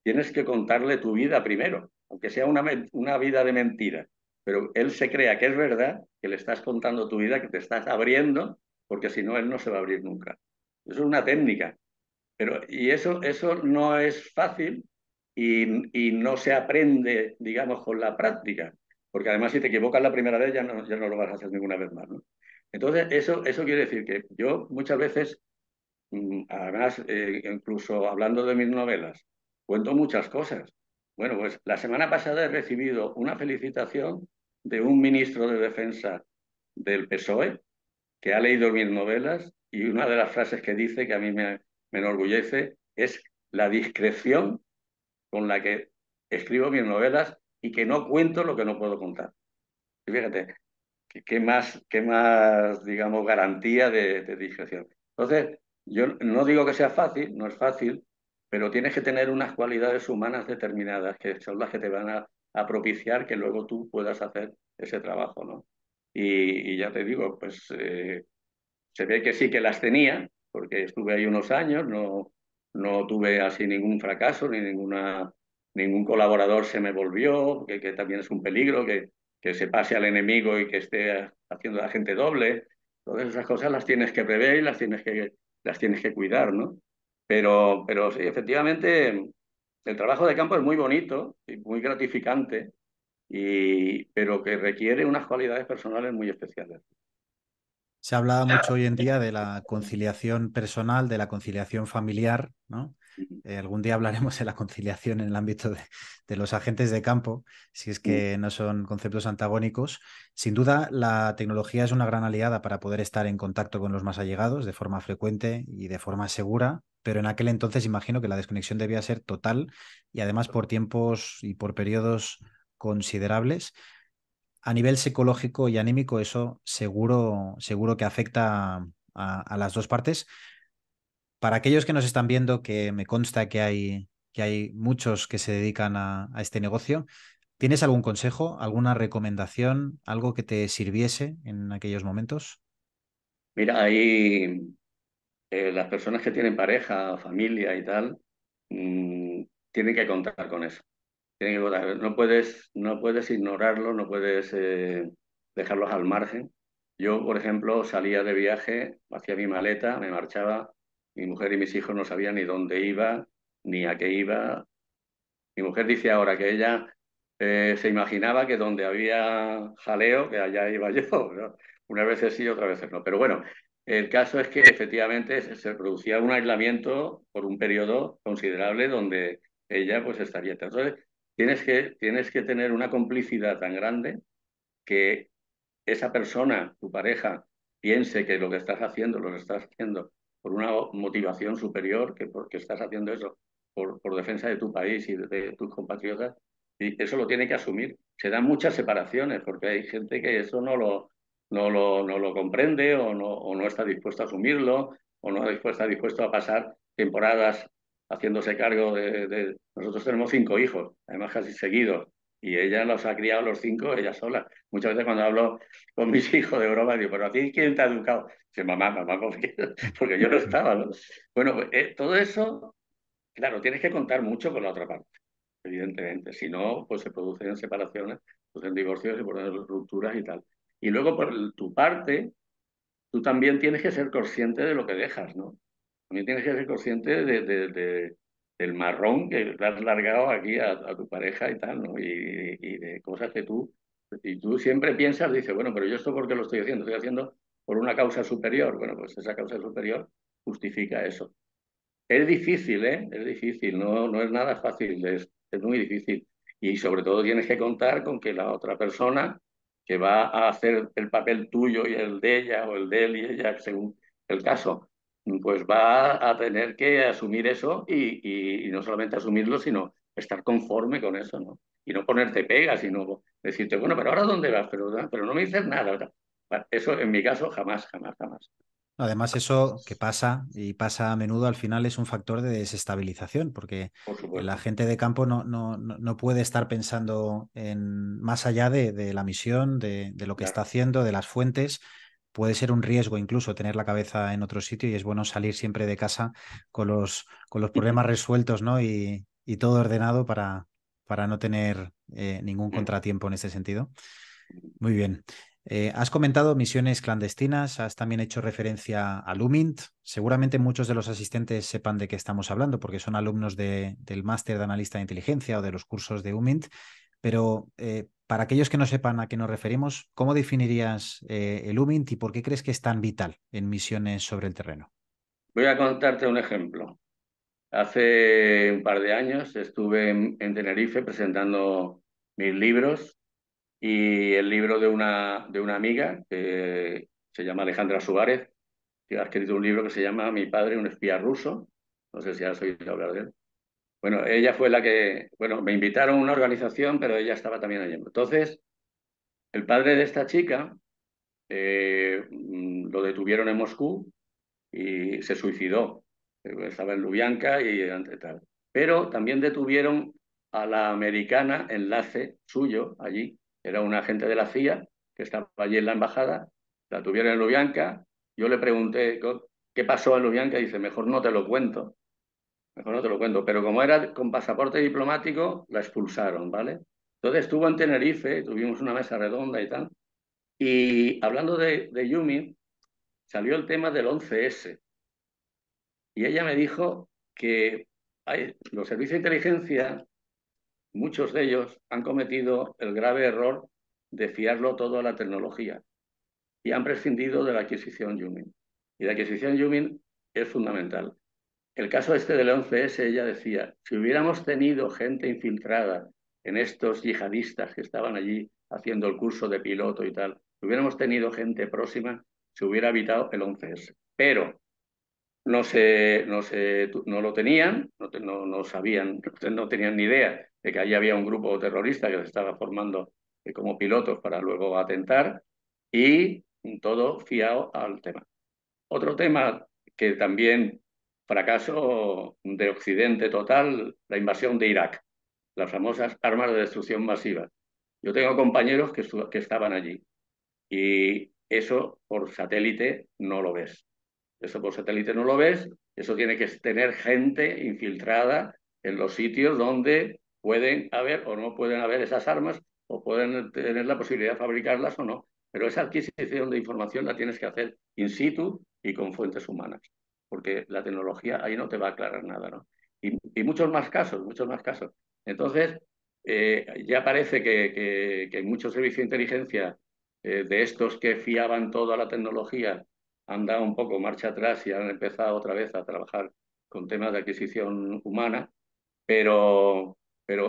tienes que contarle tu vida primero, aunque sea una vida de mentira. Pero él se crea que es verdad, que le estás contando tu vida, que te estás abriendo, porque si no, él no se va a abrir nunca. Eso es una técnica. Y eso no es fácil y no se aprende, digamos, con la práctica. Porque además si te equivocas la primera vez ya no lo vas a hacer ninguna vez más, ¿no? Entonces, eso quiere decir que yo muchas veces además, incluso hablando de mis novelas, cuento muchas cosas. Bueno, pues la semana pasada he recibido una felicitación de un ministro de Defensa del PSOE que ha leído mis novelas y una de las frases que dice que a mí me enorgullece es la discreción con la que escribo mis novelas y que no cuento lo que no puedo contar. Y fíjate, ¿qué más, digamos, garantía de discreción? Entonces, yo no digo que sea fácil, no es fácil, pero tienes que tener unas cualidades humanas determinadas que son las que te van a propiciar que luego tú puedas hacer ese trabajo, ¿no? y ya te digo, pues se ve que sí que las tenía, porque estuve ahí unos años, no tuve así ningún fracaso, ni ningún colaborador se me volvió, que también es un peligro, que se pase al enemigo y que esté haciendo la gente doble. Todas esas cosas las tienes que prever y las tienes que cuidar, ¿no? Pero sí, efectivamente, el trabajo de campo es muy bonito y muy gratificante, pero que requiere unas cualidades personales muy especiales. Se habla mucho hoy en día de la conciliación personal, de la conciliación familiar, ¿no? Algún día hablaremos de la conciliación en el ámbito de los agentes de campo, si es que no son conceptos antagónicos. Sin duda, la tecnología es una gran aliada para poder estar en contacto con los más allegados de forma frecuente y de forma segura, pero en aquel entonces imagino que la desconexión debía ser total y además por tiempos y por periodos considerables. A nivel psicológico y anímico, eso seguro que afecta a las dos partes. Para aquellos que nos están viendo, que me consta que hay muchos que se dedican a este negocio, ¿tienes algún consejo, alguna recomendación, algo que te sirviese en aquellos momentos? Mira, ahí las personas que tienen pareja, familia y tal, mm, tienen que contar con eso. Tienen que contar. No puedes ignorarlo, no puedes dejarlos al margen. Yo, por ejemplo, salía de viaje, hacía mi maleta, me marchaba, mi mujer y mis hijos no sabían ni dónde iba, ni a qué iba. Mi mujer dice ahora que ella se imaginaba que donde había jaleo, que allá iba yo, ¿no? Unas veces sí, otras veces no. Pero bueno, el caso es que efectivamente se producía un aislamiento por un periodo considerable donde ella pues estaría. Entonces, tienes que tener una complicidad tan grande que esa persona, tu pareja, piense que lo que estás haciendo por una motivación superior, que porque estás haciendo eso por defensa de tu país y de tus compatriotas, y eso lo tiene que asumir. Se dan muchas separaciones, porque hay gente que eso no lo comprende o no está dispuesto a asumirlo, o no está dispuesto a pasar temporadas haciéndose cargo de. Nosotros tenemos 5 hijos, además casi seguidos, y ella los ha criado los 5 ella sola. Muchas veces cuando hablo con mis hijos de broma, digo, pero ¿a ti quién te ha educado? Dice, mamá, porque yo no estaba, ¿no? Bueno, pues, todo eso, claro, tienes que contar mucho con la otra parte, evidentemente. Si no, pues se producen separaciones, pues en divorcios, se producen rupturas y tal. Y luego, por tu parte, tú también tienes que ser consciente de lo que dejas, ¿no? También tienes que ser consciente del marrón que le has largado aquí a tu pareja y tal, ¿no? Y de cosas que tú siempre piensas, dices, bueno, pero yo esto ¿por qué lo estoy haciendo? Estoy haciendo por una causa superior. Bueno, pues esa causa superior justifica eso. Es difícil, ¿eh? Es difícil, no es nada fácil, es muy difícil. Y sobre todo tienes que contar con que la otra persona que va a hacer el papel tuyo y el de ella o el de él y ella, según el caso, pues va a tener que asumir eso y no solamente asumirlo, sino estar conforme con eso, ¿no? Y no ponerte pegas, sino decirte, bueno, pero ahora ¿dónde vas? Pero no me dices nada, ¿verdad? Eso en mi caso jamás, jamás, jamás. Además, eso que pasa y pasa a menudo al final es un factor de desestabilización, porque Por el supuesto. agente de campo no puede estar pensando en más allá de la misión, de lo que está Claro. haciendo, de las fuentes. Puede ser un riesgo incluso tener la cabeza en otro sitio y es bueno salir siempre de casa con los problemas resueltos, ¿no? Y todo ordenado para no tener ningún contratiempo en ese sentido. Muy bien. Has comentado misiones clandestinas, has también hecho referencia a Lumint. Seguramente muchos de los asistentes sepan de qué estamos hablando porque son alumnos del máster de analista de inteligencia o de los cursos de Lumint, pero para aquellos que no sepan a qué nos referimos, ¿cómo definirías el Lumint y por qué crees que es tan vital en misiones sobre el terreno? Voy a contarte un ejemplo. Hace un par de años estuve en Tenerife presentando mis libros y el libro de una amiga que se llama Alejandra Suárez, que ha escrito un libro que se llama Mi padre, un espía ruso. No sé si has oído hablar de él. Bueno, ella fue la que, bueno, me invitaron a una organización, pero ella estaba también allí. Entonces, el padre de esta chica lo detuvieron en Moscú y se suicidó. Estaba en Lubyanka y tal. Pero también detuvieron a la americana enlace suyo allí, era un agente de la CIA, que estaba allí en la embajada, la tuvieron en Lubyanka. Yo le pregunté qué pasó en Lubyanka y dice, mejor no te lo cuento, mejor no te lo cuento. Pero como era con pasaporte diplomático, la expulsaron, ¿vale? Entonces estuvo en Tenerife, tuvimos una mesa redonda y tal. Y hablando de Yumi, salió el tema del 11S. Y ella me dijo que los servicios de inteligencia, muchos de ellos, han cometido el grave error de fiarlo todo a la tecnología y han prescindido de la adquisición Yumin. Y la adquisición Yumin es fundamental. El caso este del 11S, ella decía, si hubiéramos tenido gente infiltrada en estos yihadistas que estaban allí haciendo el curso de piloto y tal, si hubiéramos tenido gente próxima, se hubiera evitado el 11S. Pero no lo tenían, no sabían, no tenían ni idea de que allí había un grupo terrorista que se estaba formando como pilotos para luego atentar y todo fiado al tema. Otro tema que también fracaso de Occidente total, la invasión de Irak, las famosas armas de destrucción masiva. Yo tengo compañeros que estaban allí y eso por satélite no lo ves. Eso por satélite no lo ves, eso tiene que tener gente infiltrada en los sitios donde pueden haber o no pueden haber esas armas o pueden tener la posibilidad de fabricarlas o no. Pero esa adquisición de información la tienes que hacer in situ y con fuentes humanas, porque la tecnología ahí no te va a aclarar nada, ¿no? Y muchos más casos, muchos más casos. Entonces, ya parece que muchos servicios de inteligencia de estos que fiaban todo a la tecnología han dado un poco marcha atrás y han empezado otra vez a trabajar con temas de adquisición humana, pero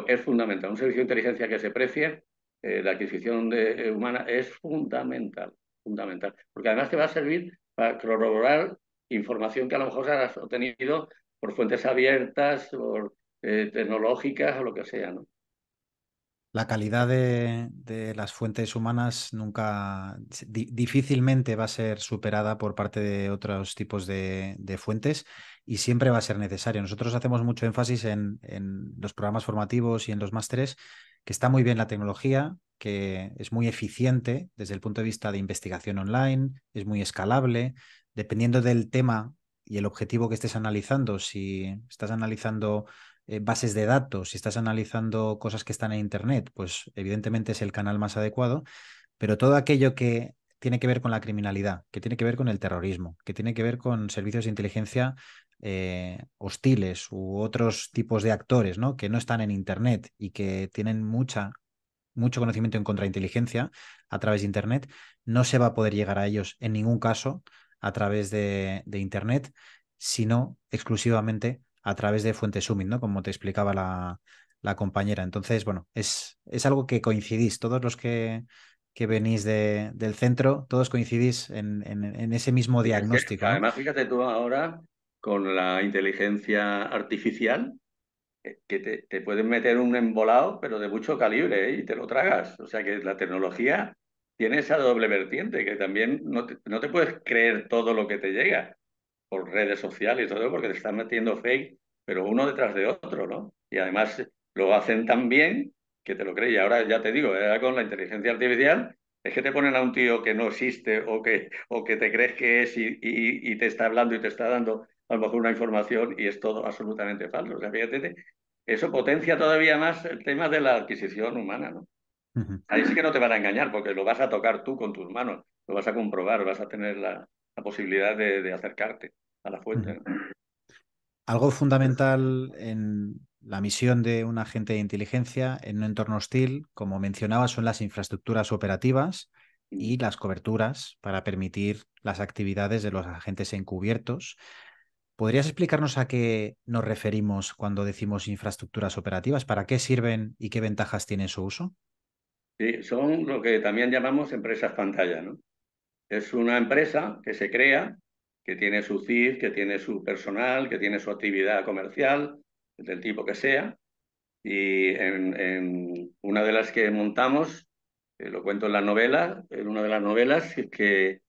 es fundamental. Un servicio de inteligencia que se precie, la adquisición humana es fundamental, fundamental, porque además te va a servir para corroborar información que a lo mejor has obtenido por fuentes abiertas, por tecnológicas o lo que sea, ¿no? La calidad de las fuentes humanas difícilmente va a ser superada por parte de otros tipos de fuentes y siempre va a ser necesario. Nosotros hacemos mucho énfasis en los programas formativos y en los másteres, que está muy bien la tecnología, que es muy eficiente desde el punto de vista de investigación online, es muy escalable, dependiendo del tema y el objetivo que estés analizando. Si estás analizando bases de datos, si estás analizando cosas que están en Internet, pues evidentemente es el canal más adecuado, pero todo aquello que tiene que ver con la criminalidad, que tiene que ver con el terrorismo, que tiene que ver con servicios de inteligencia hostiles u otros tipos de actores, ¿no? Que no están en Internet y que tienen mucho conocimiento en contrainteligencia a través de Internet, no se va a poder llegar a ellos en ningún caso a través de Internet, sino exclusivamente a través de fuentes Summit, ¿no? Como te explicaba la compañera. Entonces, bueno, es algo que coincidís, todos los que venís del centro, todos coincidís en ese mismo Y es que, diagnóstico, ¿no? además, fíjate tú ahora con la inteligencia artificial, que te pueden meter un embolado, pero de mucho calibre, ¿eh? Y te lo tragas. O sea que la tecnología tiene esa doble vertiente, que también no te puedes creer todo lo que te llega por redes sociales y todo, porque te están metiendo fake, pero uno detrás de otro, ¿no? Y además lo hacen tan bien que te lo crees. Y ahora ya te digo, ahora con la inteligencia artificial es que te ponen a un tío que no existe o que te crees que es y te está hablando y te está dando a lo mejor una información y es todo absolutamente falso. O sea, fíjate, eso potencia todavía más el tema de la adquisición humana, ¿no? Ujú. Ahí sí que no te van a engañar porque lo vas a tocar tú con tus manos, lo vas a comprobar, vas a tener la posibilidad de acercarte a la fuente, Ujú. ¿no? Algo fundamental en la misión de un agente de inteligencia en un entorno hostil, como mencionaba, son las infraestructuras operativas y las coberturas para permitir las actividades de los agentes encubiertos. ¿Podrías explicarnos a qué nos referimos cuando decimos infraestructuras operativas? ¿Para qué sirven y qué ventajas tiene su uso? Sí, son lo que también llamamos empresas pantalla, ¿no? Es una empresa que se crea, que tiene su CIF, que tiene su personal, que tiene su actividad comercial, del tipo que sea, y en una de las que montamos, lo cuento en la novela, en una de las novelas, que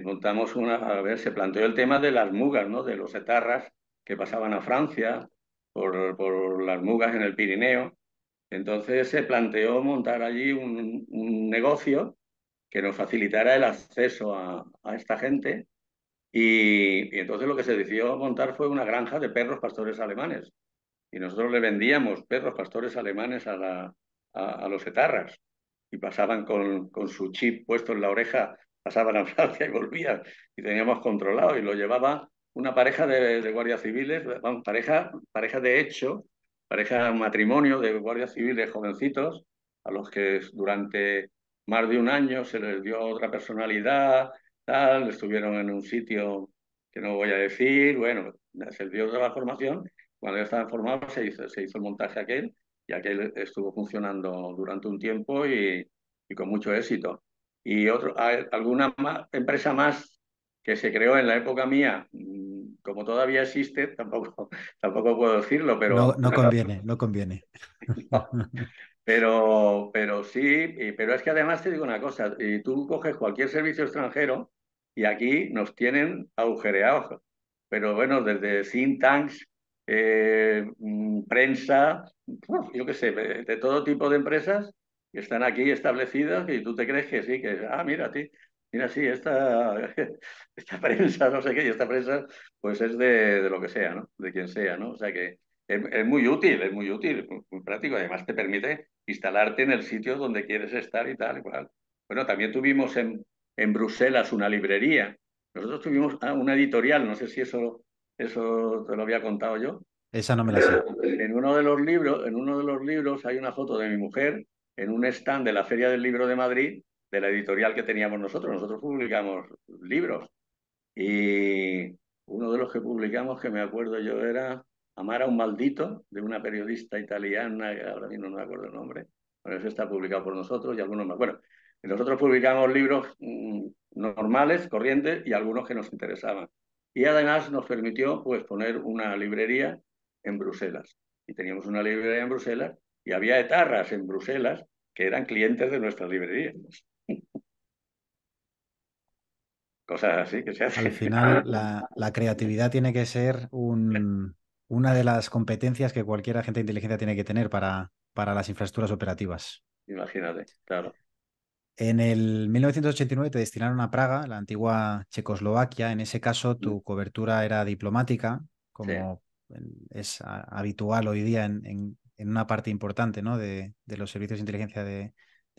montamos a ver, se planteó el tema de las mugas, ¿no? De los etarras que pasaban a Francia por las mugas en el Pirineo. Entonces se planteó montar allí un negocio que nos facilitara el acceso a esta gente. Y entonces lo que se decidió montar fue una granja de perros pastores alemanes. Y nosotros le vendíamos perros pastores alemanes a los etarras. Y pasaban con su chip puesto en la oreja, pasaban a Francia y volvían. Y teníamos controlado. Y lo llevaba una pareja de guardias civiles, vamos, pareja de hecho, pareja matrimonio de guardias civiles jovencitos, a los que durante más de un año se les dio otra personalidad, tal, estuvieron en un sitio que no voy a decir, bueno, se les dio toda la formación. Cuando ya estaban formados se hizo el montaje aquel y aquel estuvo funcionando durante un tiempo y con mucho éxito. Y alguna empresa más que se creó en la época mía, como todavía existe, tampoco puedo decirlo, No, pero no conviene, no conviene. no. Pero sí, pero es que además te digo una cosa, y tú coges cualquier servicio extranjero y aquí nos tienen agujereados, pero bueno, desde think tanks, prensa, yo qué sé, de todo tipo de empresas que están aquí establecidas y tú te crees que sí, mira, mira, sí, esta prensa, no sé qué, y esta prensa pues es de lo que sea, ¿no? De quien sea, ¿no? O sea que es muy útil, muy práctico. Además, te permite instalarte en el sitio donde quieres estar y tal y cual. Bueno, también tuvimos en Bruselas una librería. Nosotros tuvimos una editorial, no sé si eso te lo había contado yo. Esa no me la sé. En uno de los libros hay una foto de mi mujer en un stand de la Feria del Libro de Madrid, de la editorial que teníamos nosotros. Nosotros publicamos libros. Y uno de los que publicamos, que me acuerdo yo, era Amar a un maldito, de una periodista italiana, que ahora mismo no me acuerdo el nombre. Bueno, eso está publicado por nosotros y algunos más. Bueno, nosotros publicamos libros normales, corrientes, y algunos que nos interesaban. Y además nos permitió pues, poner una librería en Bruselas. Y teníamos una librería en Bruselas y había etarras en Bruselas que eran clientes de nuestra librería. Cosas así que se Al hacen. final, la creatividad tiene que ser una de las competencias que cualquier agente de inteligencia tiene que tener para las infraestructuras operativas. Imagínate, claro. En el 1989 te destinaron a Praga, la antigua Checoslovaquia. En ese caso, Mm, tu cobertura era diplomática, sí. como es habitual hoy día en una parte importante, ¿no? de los servicios de inteligencia de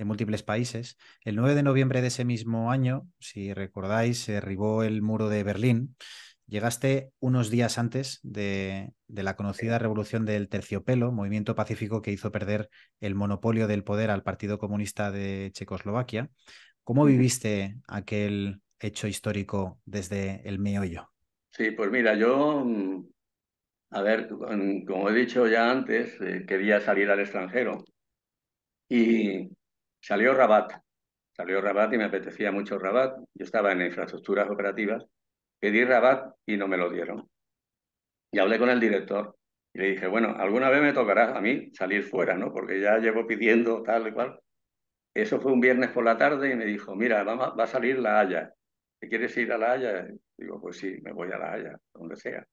múltiples países. El 9 de noviembre de ese mismo año, si recordáis, se derribó el muro de Berlín. Llegaste unos días antes de la conocida revolución del Terciopelo, movimiento pacífico que hizo perder el monopolio del poder al Partido Comunista de Checoslovaquia. ¿Cómo Ujú. viviste aquel hecho histórico desde el meollo? Sí, pues mira, yo, a ver, como he dicho ya antes, quería salir al extranjero y salió Rabat. Salió Rabat y me apetecía mucho Rabat. Yo estaba en infraestructuras operativas, pedí Rabat y no me lo dieron. Y hablé con el director y le dije, bueno, alguna vez me tocará a mí salir fuera, ¿no? Porque ya llevo pidiendo tal y cual. Eso fue un viernes por la tarde y me dijo, mira, va a salir La Haya. ¿Te quieres ir a La Haya? Digo, pues sí, me voy a La Haya, donde sea.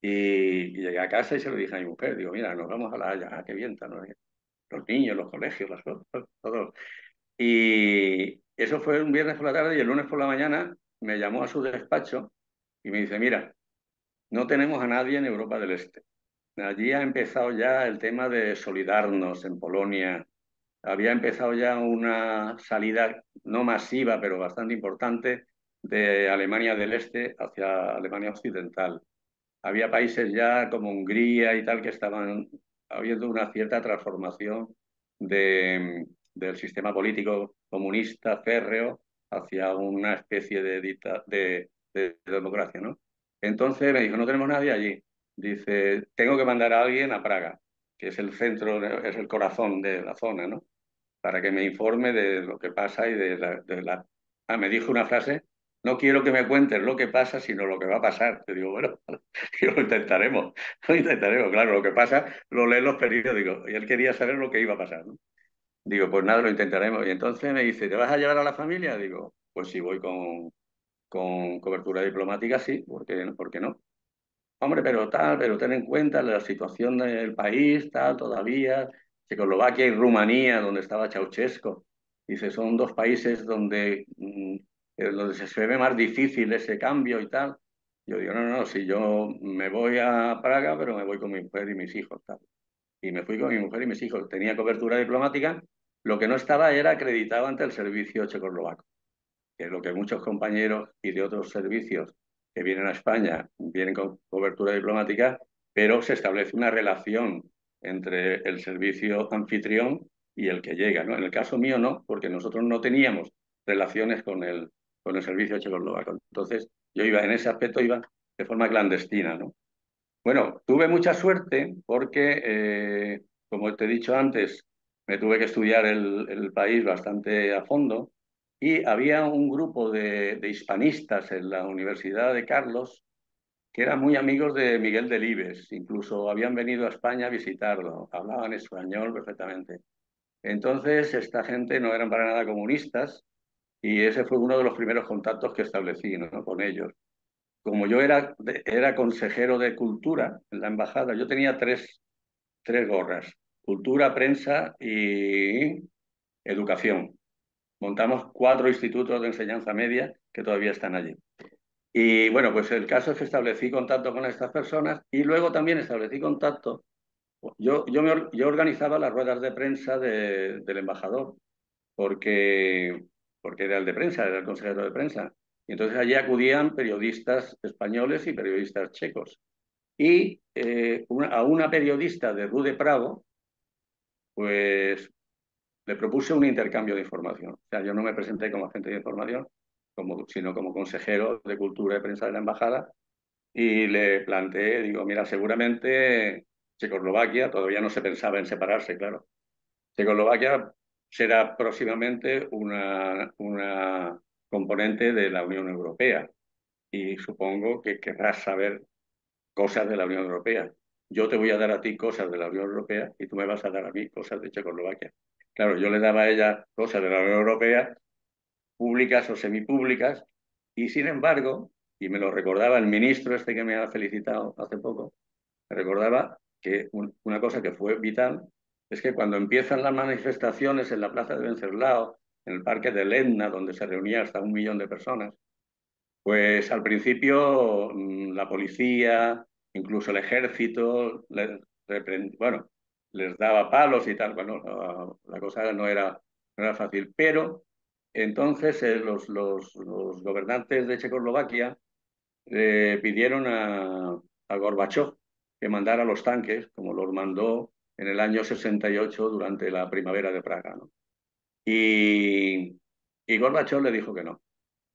Y llegué a casa y se lo dije a mi mujer, digo, mira, nos vamos a La Haya. Ah, qué bien, está, ¿no? Los niños, los colegios, las cosas, todo. Y eso fue un viernes por la tarde y el lunes por la mañana me llamó a su despacho y me dice, mira, no tenemos a nadie en Europa del Este. Allí ha empezado ya el tema de solidarnos en Polonia. Había empezado ya una salida no masiva, pero bastante importante, de Alemania del Este hacia Alemania Occidental. Había países ya como Hungría y tal que estaban habiendo una cierta transformación del sistema político comunista férreo hacia una especie de democracia, ¿no? Entonces me dijo, no tenemos nadie allí. Dice, tengo que mandar a alguien a Praga, que es el centro, es el corazón de la zona, ¿no? Para que me informe de lo que pasa y me dijo una frase, no quiero que me cuentes lo que pasa, sino lo que va a pasar. Te digo, bueno, que lo intentaremos, lo intentaremos. Claro, lo que pasa lo leen los periódicos y él quería saber lo que iba a pasar, ¿no? Digo, pues nada, lo intentaremos. Y entonces me dice, ¿te vas a llevar a la familia? Digo, pues si voy con cobertura diplomática, sí, ¿por qué no? Hombre, pero ten en cuenta la situación del país, tal, todavía, Checoslovaquia y Rumanía, donde estaba Ceausescu. Dice, son dos países donde se ve más difícil ese cambio y tal. Yo digo, no, no, si yo me voy a Praga, pero me voy con mi mujer y mis hijos, tal. Y me fui con mi mujer y mis hijos. Tenía cobertura diplomática, lo que no estaba era acreditado ante el servicio checoslovaco, que es lo que muchos compañeros y de otros servicios que vienen a España vienen con cobertura diplomática, pero se establece una relación entre el servicio anfitrión y el que llega, ¿no? En el caso mío no, porque nosotros no teníamos relaciones con el servicio checoslovaco. Entonces, yo iba, en ese aspecto iba de forma clandestina, ¿no? Bueno, tuve mucha suerte porque, como te he dicho antes, me tuve que estudiar el país bastante a fondo y había un grupo de hispanistas en la Universidad de Carlos que eran muy amigos de Miguel Delibes, incluso habían venido a España a visitarlo, hablaban español perfectamente. Entonces, esta gente no eran para nada comunistas y ese fue uno de los primeros contactos que establecí, ¿no?, con ellos. Como yo era consejero de cultura en la embajada, yo tenía tres gorras: cultura, prensa y educación. Montamos 4 institutos de enseñanza media que todavía están allí. Y bueno, pues el caso es que establecí contacto con estas personas y luego también establecí contacto. Yo organizaba las ruedas de prensa del embajador porque, porque era el de prensa, era el consejero de prensa. Y entonces allí acudían periodistas españoles y periodistas checos. Y a una periodista de Rude Pravo, pues le propuse un intercambio de información. O sea, yo no me presenté como agente de información, sino como consejero de cultura y prensa de la embajada, y le planteé, digo, mira, seguramente Checoslovaquia, todavía no se pensaba en separarse, claro. Checoslovaquia será próximamente una componente de la Unión Europea y supongo que querrás saber cosas de la Unión Europea. Yo te voy a dar a ti cosas de la Unión Europea y tú me vas a dar a mí cosas de Checoslovaquia. Claro, yo le daba a ella cosas de la Unión Europea, públicas o semipúblicas, y sin embargo, y me lo recordaba el ministro este que me ha felicitado hace poco, me recordaba que una cosa que fue vital es que cuando empiezan las manifestaciones en la plaza de Venceslao, en el parque de Letna, donde se reunía hasta 1 millón de personas, pues al principio la policía, incluso el ejército, bueno, les daba palos y tal. Bueno, la cosa no era fácil. Pero entonces los gobernantes de Checoslovaquia pidieron a Gorbachov que mandara los tanques, como los mandó en el año 68 durante la primavera de Praga, ¿no? Y Gorbachov le dijo que no.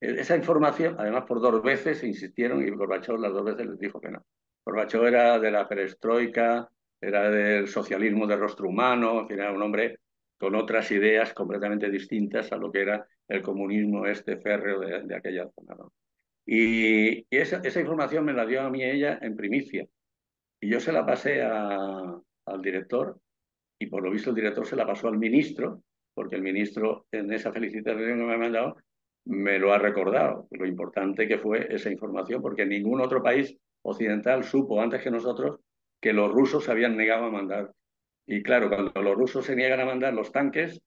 Esa información, además por 2 veces insistieron y Gorbachov las 2 veces les dijo que no. Gorbachov era de la perestroika, era del socialismo de rostro humano, en fin, era un hombre con otras ideas completamente distintas a lo que era el comunismo este férreo de aquella zona, ¿no? Y esa información me la dio a mí ella en primicia. Y yo se la pasé al director y por lo visto el director se la pasó al ministro, porque el ministro en esa felicitación que me ha mandado me lo ha recordado, lo importante que fue esa información, porque ningún otro país occidental supo antes que nosotros que los rusos se habían negado a mandar. Y claro, cuando los rusos se niegan a mandar los tanques,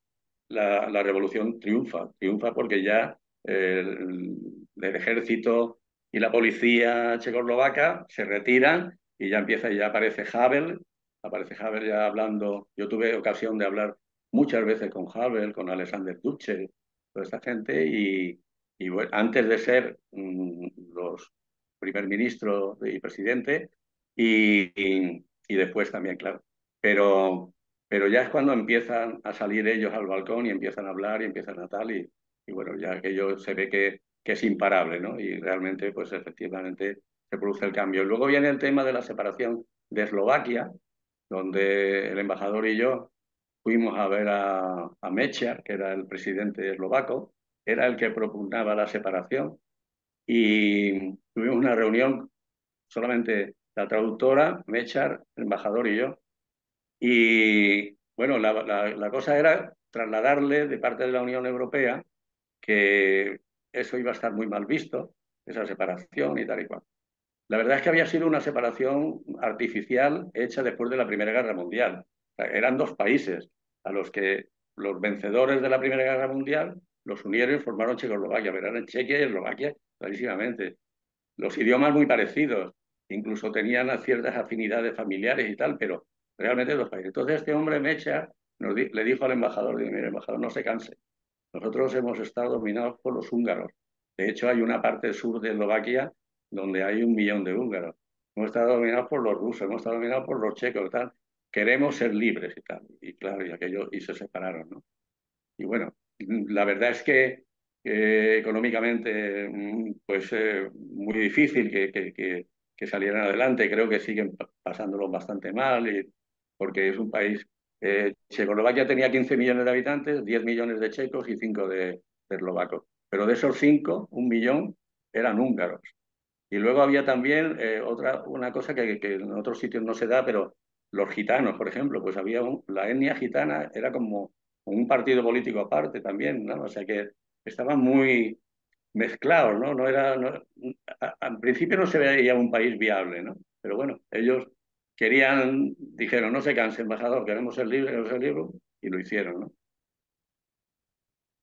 la revolución triunfa porque ya el ejército y la policía checoslovaca se retiran y ya empieza, ya aparece Havel ya hablando. Yo tuve ocasión de hablar muchas veces con Havel, con Alexander Dutschke, toda esta gente, y bueno, antes de ser los primer ministro y presidente, y después también, claro. Pero, pero ya es cuando empiezan a salir ellos al balcón y empiezan a hablar y empiezan a tal, y bueno, ya aquello se ve que es imparable, ¿no? Y realmente, pues efectivamente se produce el cambio. Luego viene el tema de la separación de Eslovaquia, donde el embajador y yo fuimos a ver a Mečiar, que era el presidente eslovaco, era el que propugnaba la separación, y tuvimos una reunión solamente la traductora, Mečiar, el embajador y yo, y bueno, la cosa era trasladarle de parte de la Unión Europea que eso iba a estar muy mal visto, esa separación y tal y cual. La verdad es que había sido una separación artificial hecha después de la Primera Guerra Mundial. O sea, eran 2 países a los que los vencedores de la Primera Guerra Mundial los unieron y formaron Checoslovaquia, pero eran Chequia y Eslovaquia clarísimamente. Los idiomas muy parecidos, incluso tenían ciertas afinidades familiares y tal, pero realmente los países. Entonces este hombre Mecha le dijo al embajador, mire, embajador, no se canse. Nosotros hemos estado dominados por los húngaros. De hecho, hay una parte sur de Eslovaquia donde hay 1 millón de húngaros. Hemos estado dominados por los rusos, hemos estado dominados por los checos y tal. Queremos ser libres y tal. Y claro, y se separaron, ¿no? Y bueno, la verdad es que económicamente, pues muy difícil que salieran adelante. Creo que siguen pasándolo bastante mal, porque es un país. Checoslovaquia tenía 15 millones de habitantes, 10 millones de checos y 5 de eslovacos. Pero de esos 5, 1 millón eran húngaros. Y luego había también una cosa que en otros sitios no se da, pero los gitanos, por ejemplo, pues la etnia gitana era como un partido político aparte también, ¿no? O sea que estaban muy mezclados, ¿no? Al principio no se veía un país viable, ¿no? Pero bueno, ellos dijeron, no se canse, embajador, queremos ser libres, y lo hicieron, ¿no?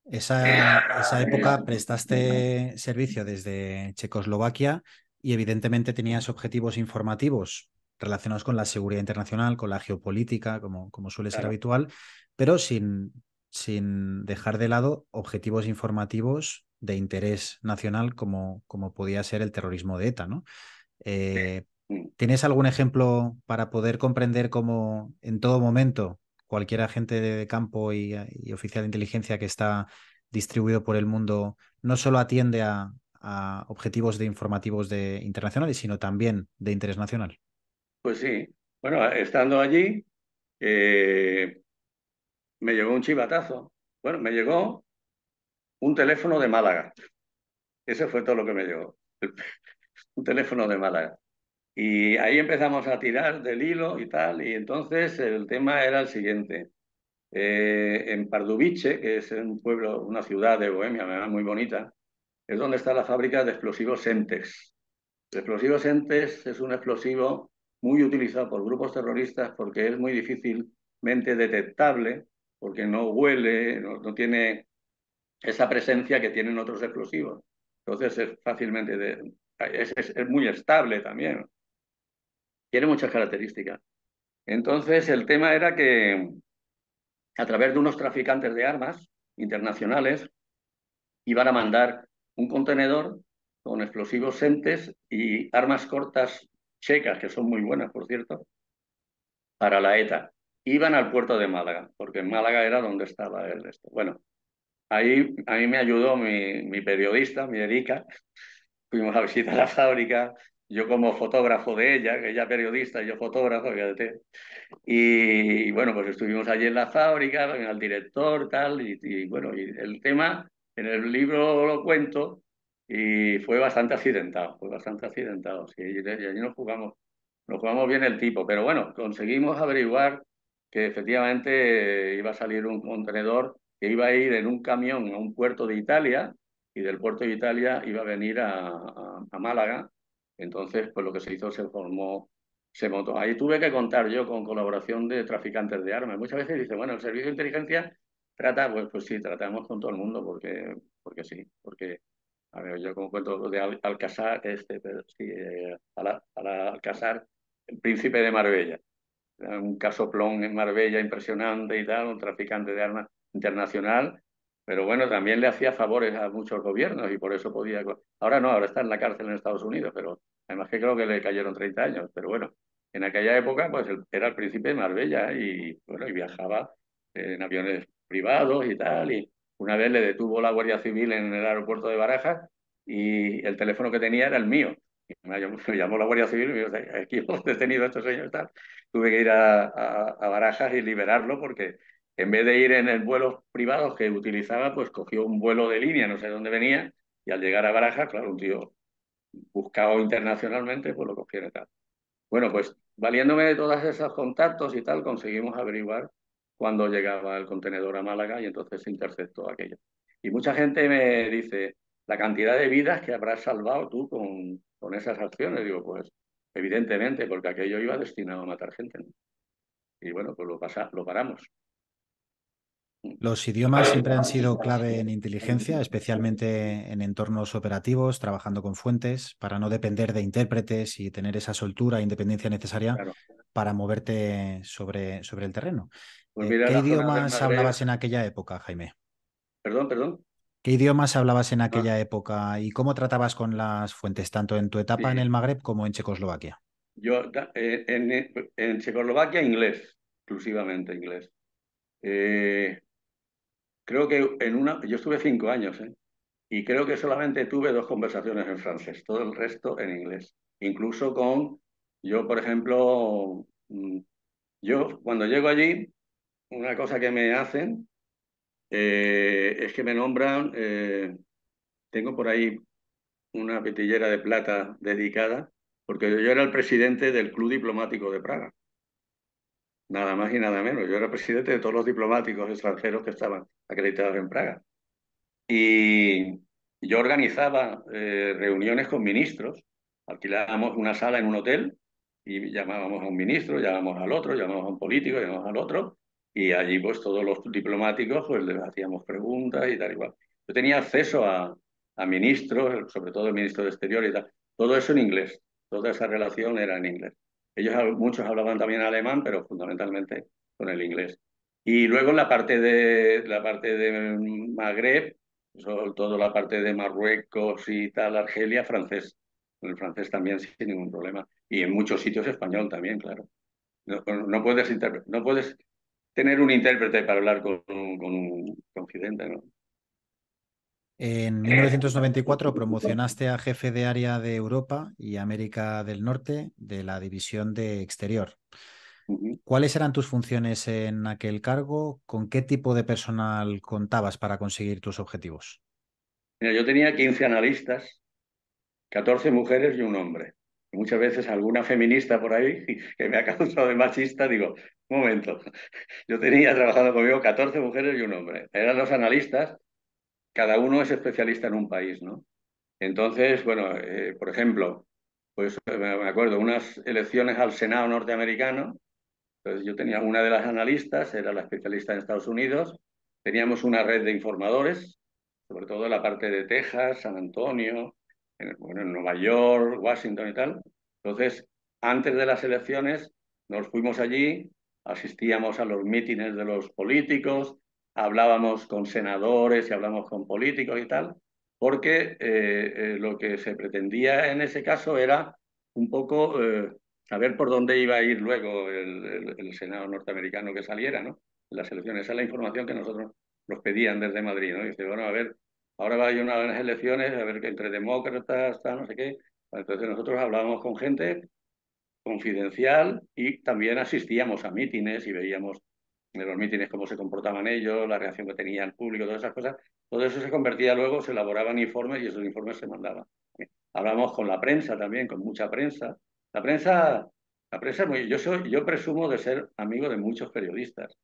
Esa época prestaste servicio desde Checoslovaquia y evidentemente tenías objetivos informativos relacionados con la seguridad internacional, con la geopolítica, como suele ser Claro. habitual, pero sin dejar de lado objetivos informativos de interés nacional como podía ser el terrorismo de ETA, ¿no? Eh, Mm. ¿Tienes algún ejemplo para poder comprender cómo en todo momento cualquier agente de campo y oficial de inteligencia que está distribuido por el mundo no solo atiende a objetivos de informativos internacionales, sino también de interés nacional? Pues sí. Bueno, estando allí, eh, me llegó un chivatazo. Bueno, me llegó un teléfono de Málaga. Eso fue todo lo que me llegó. Un teléfono de Málaga. Y ahí empezamos a tirar del hilo y tal. Y entonces el tema era el siguiente. En Pardubice, que es un pueblo, una ciudad de Bohemia, además muy bonita, es donde está la fábrica de explosivos Semtex. El explosivo Semtex es un explosivo muy utilizado por grupos terroristas porque es muy difícilmente detectable, porque no huele, no tiene esa presencia que tienen otros explosivos. Entonces es fácilmente, es muy estable también, tiene muchas características. Entonces el tema era que a través de unos traficantes de armas internacionales iban a mandar un contenedor con explosivos Semtex y armas cortas checas, que son muy buenas, por cierto, para la ETA. Iban al puerto de Málaga, porque en Málaga era donde estaba el esto. Bueno, ahí a mí me ayudó mi periodista, mi Erika. Fuimos a visitar la fábrica, yo como fotógrafo de ella, que ella periodista y yo fotógrafo, fíjate. Y bueno, pues estuvimos allí en la fábrica, con el director, tal, y bueno, y el tema, en el libro lo cuento, y fue bastante accidentado, sí, y allí nos jugamos bien el tipo, pero bueno, conseguimos averiguar que efectivamente iba a salir un contenedor que iba a ir en un camión a un puerto de Italia, y del puerto de Italia iba a venir a Málaga. Entonces, pues lo que se hizo, se montó. Ahí tuve que contar yo con colaboración de traficantes de armas. Muchas veces dice, bueno, el servicio de inteligencia trata, pues sí, tratamos con todo el mundo porque sí, porque, a ver, yo como cuento de Alcázar, pero sí, Alcázar, el príncipe de Marbella, un casoplón en Marbella impresionante y tal, un traficante de armas internacional, pero bueno, también le hacía favores a muchos gobiernos y por eso podía. Ahora no, ahora está en la cárcel en Estados Unidos, pero además que creo que le cayeron 30 años, pero bueno, en aquella época pues era el príncipe de Marbella y bueno, y viajaba en aviones privados y tal, y una vez le detuvo la Guardia Civil en el aeropuerto de Barajas y el teléfono que tenía era el mío. Y me llamó la Guardia Civil y me dijo, aquí hemos detenido a estos señores tal. Tuve que ir a Barajas y liberarlo porque en vez de ir en el vuelo privado que utilizaba, pues cogió un vuelo de línea, no sé dónde venía, y al llegar a Barajas, claro, un tío buscado internacionalmente, pues lo cogieron y tal. Bueno, pues valiéndome de todos esos contactos y tal, conseguimos averiguar cuándo llegaba el contenedor a Málaga y entonces se interceptó aquello. Y mucha gente me dice, la cantidad de vidas que habrás salvado tú con esas acciones. Digo, pues evidentemente, porque aquello iba destinado a matar gente, ¿no? Y bueno, pues lo paramos. Los idiomas siempre han sido clave en inteligencia, especialmente en entornos operativos, trabajando con fuentes, para no depender de intérpretes y tener esa soltura e independencia necesaria Claro. para moverte sobre el terreno. Pues mira, ¿Qué la zona del idiomas Magreb, hablabas en aquella época, Jaime? perdón, perdón. ¿Qué idiomas hablabas en Ah, aquella época y cómo tratabas con las fuentes, tanto en tu etapa en el sí. Magreb como en Checoslovaquia? En Checoslovaquia inglés, exclusivamente inglés. Eh, Creo que yo estuve 5 años, ¿eh? Y creo que solamente tuve 2 conversaciones en francés, todo el resto en inglés. Incluso yo por ejemplo, yo cuando llego allí, una cosa que me hacen es que me nombran, tengo por ahí una petillera de plata dedicada, porque yo era el presidente del Club Diplomático de Praga, nada más y nada menos. Yo era presidente de todos los diplomáticos extranjeros que estaban acreditados en Praga. Y yo organizaba reuniones con ministros, alquilábamos una sala en un hotel y llamábamos a un ministro, llamábamos al otro, llamábamos a un político, llamábamos al otro, y allí pues todos los diplomáticos pues les hacíamos preguntas y tal igual. Yo tenía acceso a ministros, sobre todo el ministro de Exterior y tal, todo eso en inglés, toda esa relación era en inglés. Muchos hablaban también alemán, pero fundamentalmente con el inglés. Y luego en la parte de Magreb, sobre todo la parte de Marruecos y tal, Argelia, francés. El francés también sin ningún problema. Y en muchos sitios español también, claro. No puedes tener un intérprete para hablar con un confidente, ¿no? En 1994 promocionaste a jefe de área de Europa y América del Norte de la División de Exterior. Ujú. ¿Cuáles eran tus funciones en aquel cargo? ¿Con qué tipo de personal contabas para conseguir tus objetivos? Mira, yo tenía 15 analistas, 14 mujeres y un hombre. Y muchas veces alguna feminista por ahí que me ha causado de machista, digo, un momento, yo tenía trabajando conmigo 14 mujeres y un hombre. Eran los analistas, cada uno es especialista en un país, ¿no? Entonces, bueno, por ejemplo, pues me acuerdo, unas elecciones al Senado norteamericano, entonces yo tenía una de las analistas, era la especialista en Estados Unidos, teníamos una red de informadores, sobre todo en la parte de Texas, San Antonio, bueno, en Nueva York, Washington y tal. Entonces, antes de las elecciones, nos fuimos allí, asistíamos a los mítines de los políticos, hablábamos con senadores y hablamos con políticos y tal, porque lo que se pretendía en ese caso era un poco saber por dónde iba a ir luego el Senado norteamericano que saliera, ¿no? En las elecciones. Esa es la información que nosotros nos pedían desde Madrid, ¿no? Y dice, bueno, a ver, ahora va a haber unas elecciones, a ver que entre demócratas, tal, no sé qué. Entonces nosotros hablábamos con gente confidencial y también asistíamos a mítines y veíamos en los mítines cómo se comportaban ellos, la reacción que tenía el público, todas esas cosas. Todo eso se convertía luego, se elaboraban informes y esos informes se mandaban. Hablamos con la prensa también, con mucha prensa. La prensa, la prensa yo presumo de ser amigo de muchos periodistas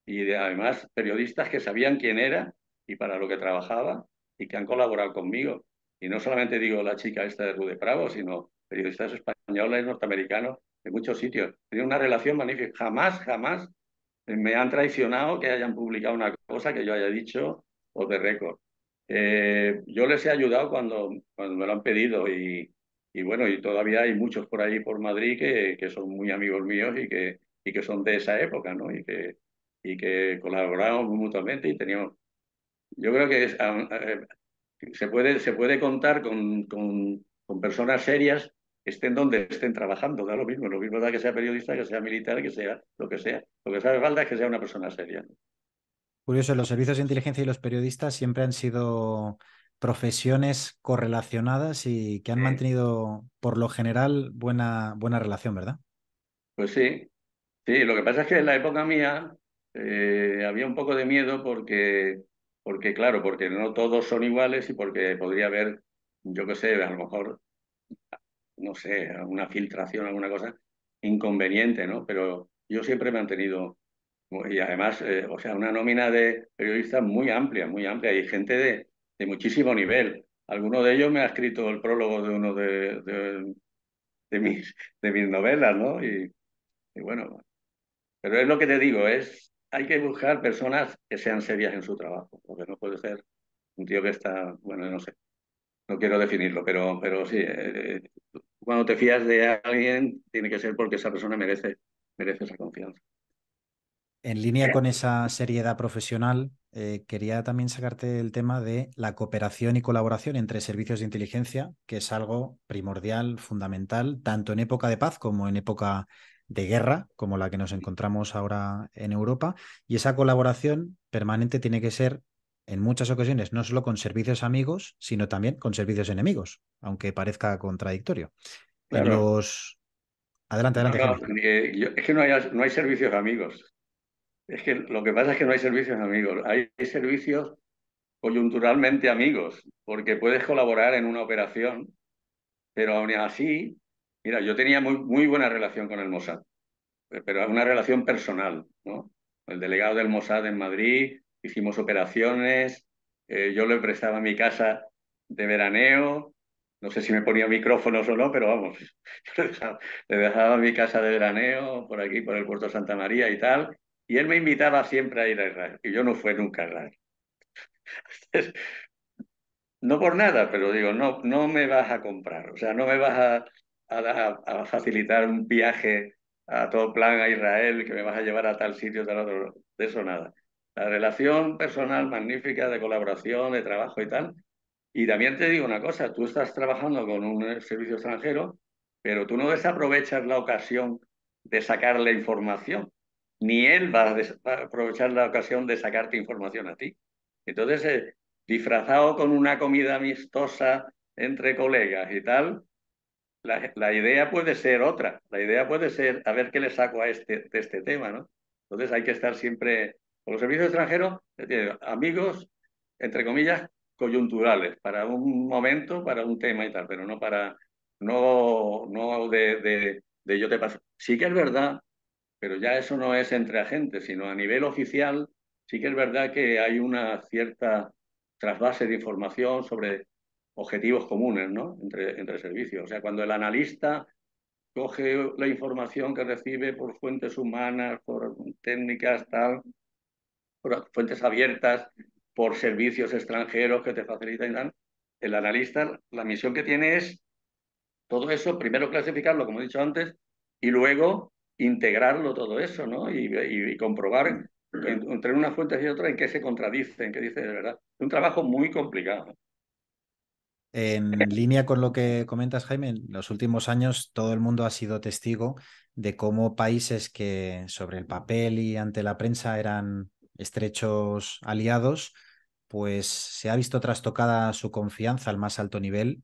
y además periodistas que sabían quién era y para lo que trabajaba y que han colaborado conmigo. Y no solamente digo la chica esta de Rude Bravo, sino periodistas españoles, norteamericanos, de muchos sitios. Tiene una relación magnífica. Jamás, jamás me han traicionado que hayan publicado una cosa que yo haya dicho o de récord. Yo les he ayudado cuando me lo han pedido y bueno, y todavía hay muchos por ahí por Madrid que son muy amigos míos y que son de esa época, ¿no? Y que colaboramos mutuamente y teníamos... Yo creo que se puede contar con personas serias estén donde estén trabajando, da lo mismo da que sea periodista, que sea militar, que sea lo que sea. Lo que sabe falta es que sea una persona seria. Curioso, los servicios de inteligencia y los periodistas siempre han sido profesiones correlacionadas y que han Sí. mantenido, por lo general, buena relación, ¿verdad? Pues sí, sí, lo que pasa es que en la época mía había un poco de miedo porque, claro, porque no todos son iguales y porque podría haber, yo qué sé, a lo mejor, no sé, alguna filtración, alguna cosa inconveniente, ¿no? Pero yo siempre he mantenido, y además, o sea, una nómina de periodistas muy amplia, muy amplia, y gente de muchísimo nivel. Alguno de ellos me ha escrito el prólogo de uno de mis novelas, ¿no? Y bueno, pero es lo que te digo, hay que buscar personas que sean serias en su trabajo, porque no puede ser un tío que está, bueno, no sé, no quiero definirlo, pero sí, cuando te fías de alguien, tiene que ser porque esa persona merece esa confianza. En línea con esa seriedad profesional, quería también sacarte el tema de la cooperación y colaboración entre servicios de inteligencia, que es algo primordial, fundamental, tanto en época de paz como en época de guerra, como la que nos encontramos ahora en Europa. Y esa colaboración permanente tiene que ser, en muchas ocasiones, no solo con servicios amigos, sino también con servicios enemigos, aunque parezca contradictorio. En Claro, los... Adelante, no, adelante, no, Jaime. es que no hay servicios amigos. Es que lo que pasa es que no hay servicios amigos. Hay servicios coyunturalmente amigos, porque puedes colaborar en una operación, pero aún así, mira, yo tenía muy buena relación con el Mossad, pero una relación personal, ¿no? El delegado del Mossad en Madrid, hicimos operaciones, yo le prestaba mi casa de veraneo, no sé si me ponía micrófonos o no, pero vamos, le dejaba mi casa de veraneo por aquí, por el puerto de Santa María y tal, y él me invitaba siempre a ir a Israel, y yo no fui nunca a Israel. No por nada, pero digo, no, no me vas a comprar, o sea, no me vas a facilitar un viaje a todo plan a Israel, que me vas a llevar a tal sitio, tal otro, de eso nada. La relación personal magnífica de colaboración, de trabajo y tal. Y también te digo una cosa, tú estás trabajando con un servicio extranjero, pero tú no desaprovechas la ocasión de sacarle información, ni él va a aprovechar la ocasión de sacarte información a ti. Entonces, disfrazado con una comida amistosa entre colegas y tal, la idea puede ser otra. La idea puede ser a ver qué le saco a de este tema, ¿no? Entonces hay que estar siempre con los servicios extranjeros, amigos, entre comillas, coyunturales, para un momento, para un tema y tal, pero no para, no de yo te paso. Sí que es verdad, pero ya eso no es entre agentes, sino a nivel oficial, sí que es verdad que hay una cierta trasvase de información sobre objetivos comunes, ¿no? Entre servicios. O sea, cuando el analista coge la información que recibe por fuentes humanas, por técnicas, tal, por fuentes abiertas, por servicios extranjeros que te facilitan, tal, el analista, la misión que tiene es todo eso, primero clasificarlo, como he dicho antes, y luego integrarlo todo eso, ¿no? Y comprobar entre unas fuentes y otras en qué se contradicen, en qué dice de verdad. Es un trabajo muy complicado. En línea con lo que comentas, Jaime, en los últimos años todo el mundo ha sido testigo de cómo países que sobre el papel y ante la prensa eran estrechos aliados, pues se ha visto trastocada su confianza al más alto nivel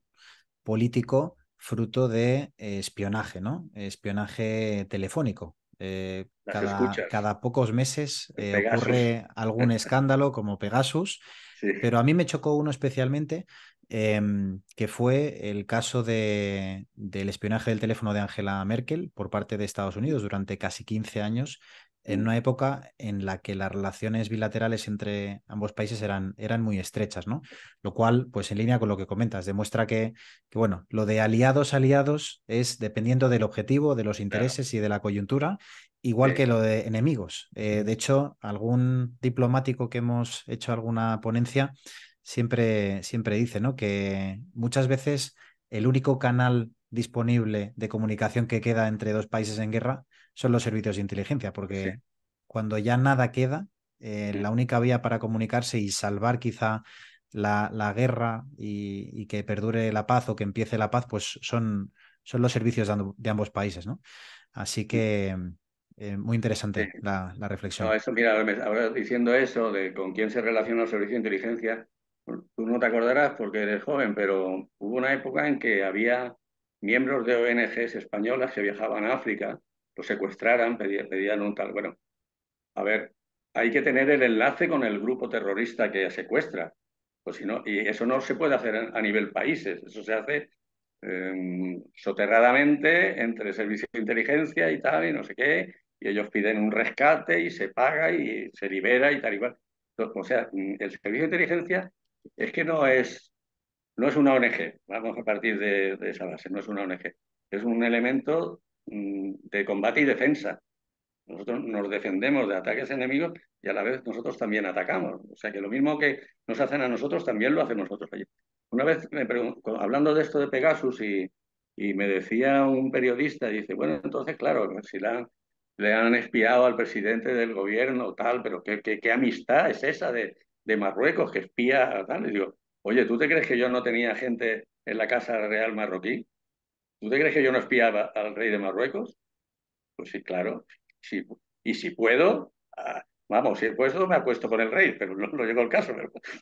político fruto de espionaje, ¿no? Espionaje telefónico. Las escuchas, Cada pocos meses el Pegasus, ocurre algún escándalo como Pegasus, sí, pero a mí me chocó uno especialmente, que fue el caso del espionaje del teléfono de Angela Merkel por parte de Estados Unidos durante casi 15 años, en una época en la que las relaciones bilaterales entre ambos países eran muy estrechas, ¿no? Lo cual, pues en línea con lo que comentas, demuestra que bueno, lo de aliados, aliados es dependiendo del objetivo, de los claro, intereses y de la coyuntura, igual sí, que lo de enemigos. De hecho, algún diplomático que hemos hecho alguna ponencia siempre dice, ¿no? Que muchas veces el único canal disponible de comunicación que queda entre dos países en guerra son los servicios de inteligencia, sí. porque cuando ya nada queda, la Sí. única vía para comunicarse y salvar quizá la guerra y que perdure la paz o que empiece la paz, pues son los servicios de ambos países, ¿no? Así que muy Sí. interesante la No, reflexión. eso, mira, ahora diciendo eso de con quién se relaciona el servicio de inteligencia, tú no te acordarás porque eres joven, pero hubo una época en que había miembros de ONGs españolas que viajaban a África, los secuestraran, pedían un tal. Bueno, a ver, hay que tener el enlace con el grupo terrorista que secuestra, pues si no, y eso no se puede hacer a nivel países, eso se hace soterradamente entre servicios de inteligencia y tal, y no sé qué, y ellos piden un rescate y se paga y se libera y tal igual. O sea, el servicio de inteligencia es que no es una ONG, vamos a partir de esa base, no es una ONG, es un elemento de combate y defensa. Nosotros nos defendemos de ataques enemigos y a la vez nosotros también atacamos. O sea que lo mismo que nos hacen a nosotros, también lo hacen nosotros allí. Una vez, hablando de esto de Pegasus, y me decía un periodista, dice, bueno, entonces, claro, si le han espiado al presidente del gobierno, tal, pero ¿qué amistad es esa de Marruecos que espía a tal? Y digo, oye, ¿tú te crees que yo no tenía gente en la Casa Real marroquí? ¿Tú te crees que yo no espiaba al rey de Marruecos? Pues sí, claro. Sí, y si puedo, vamos, si puedo me acuesto con el rey, pero no llegó el caso.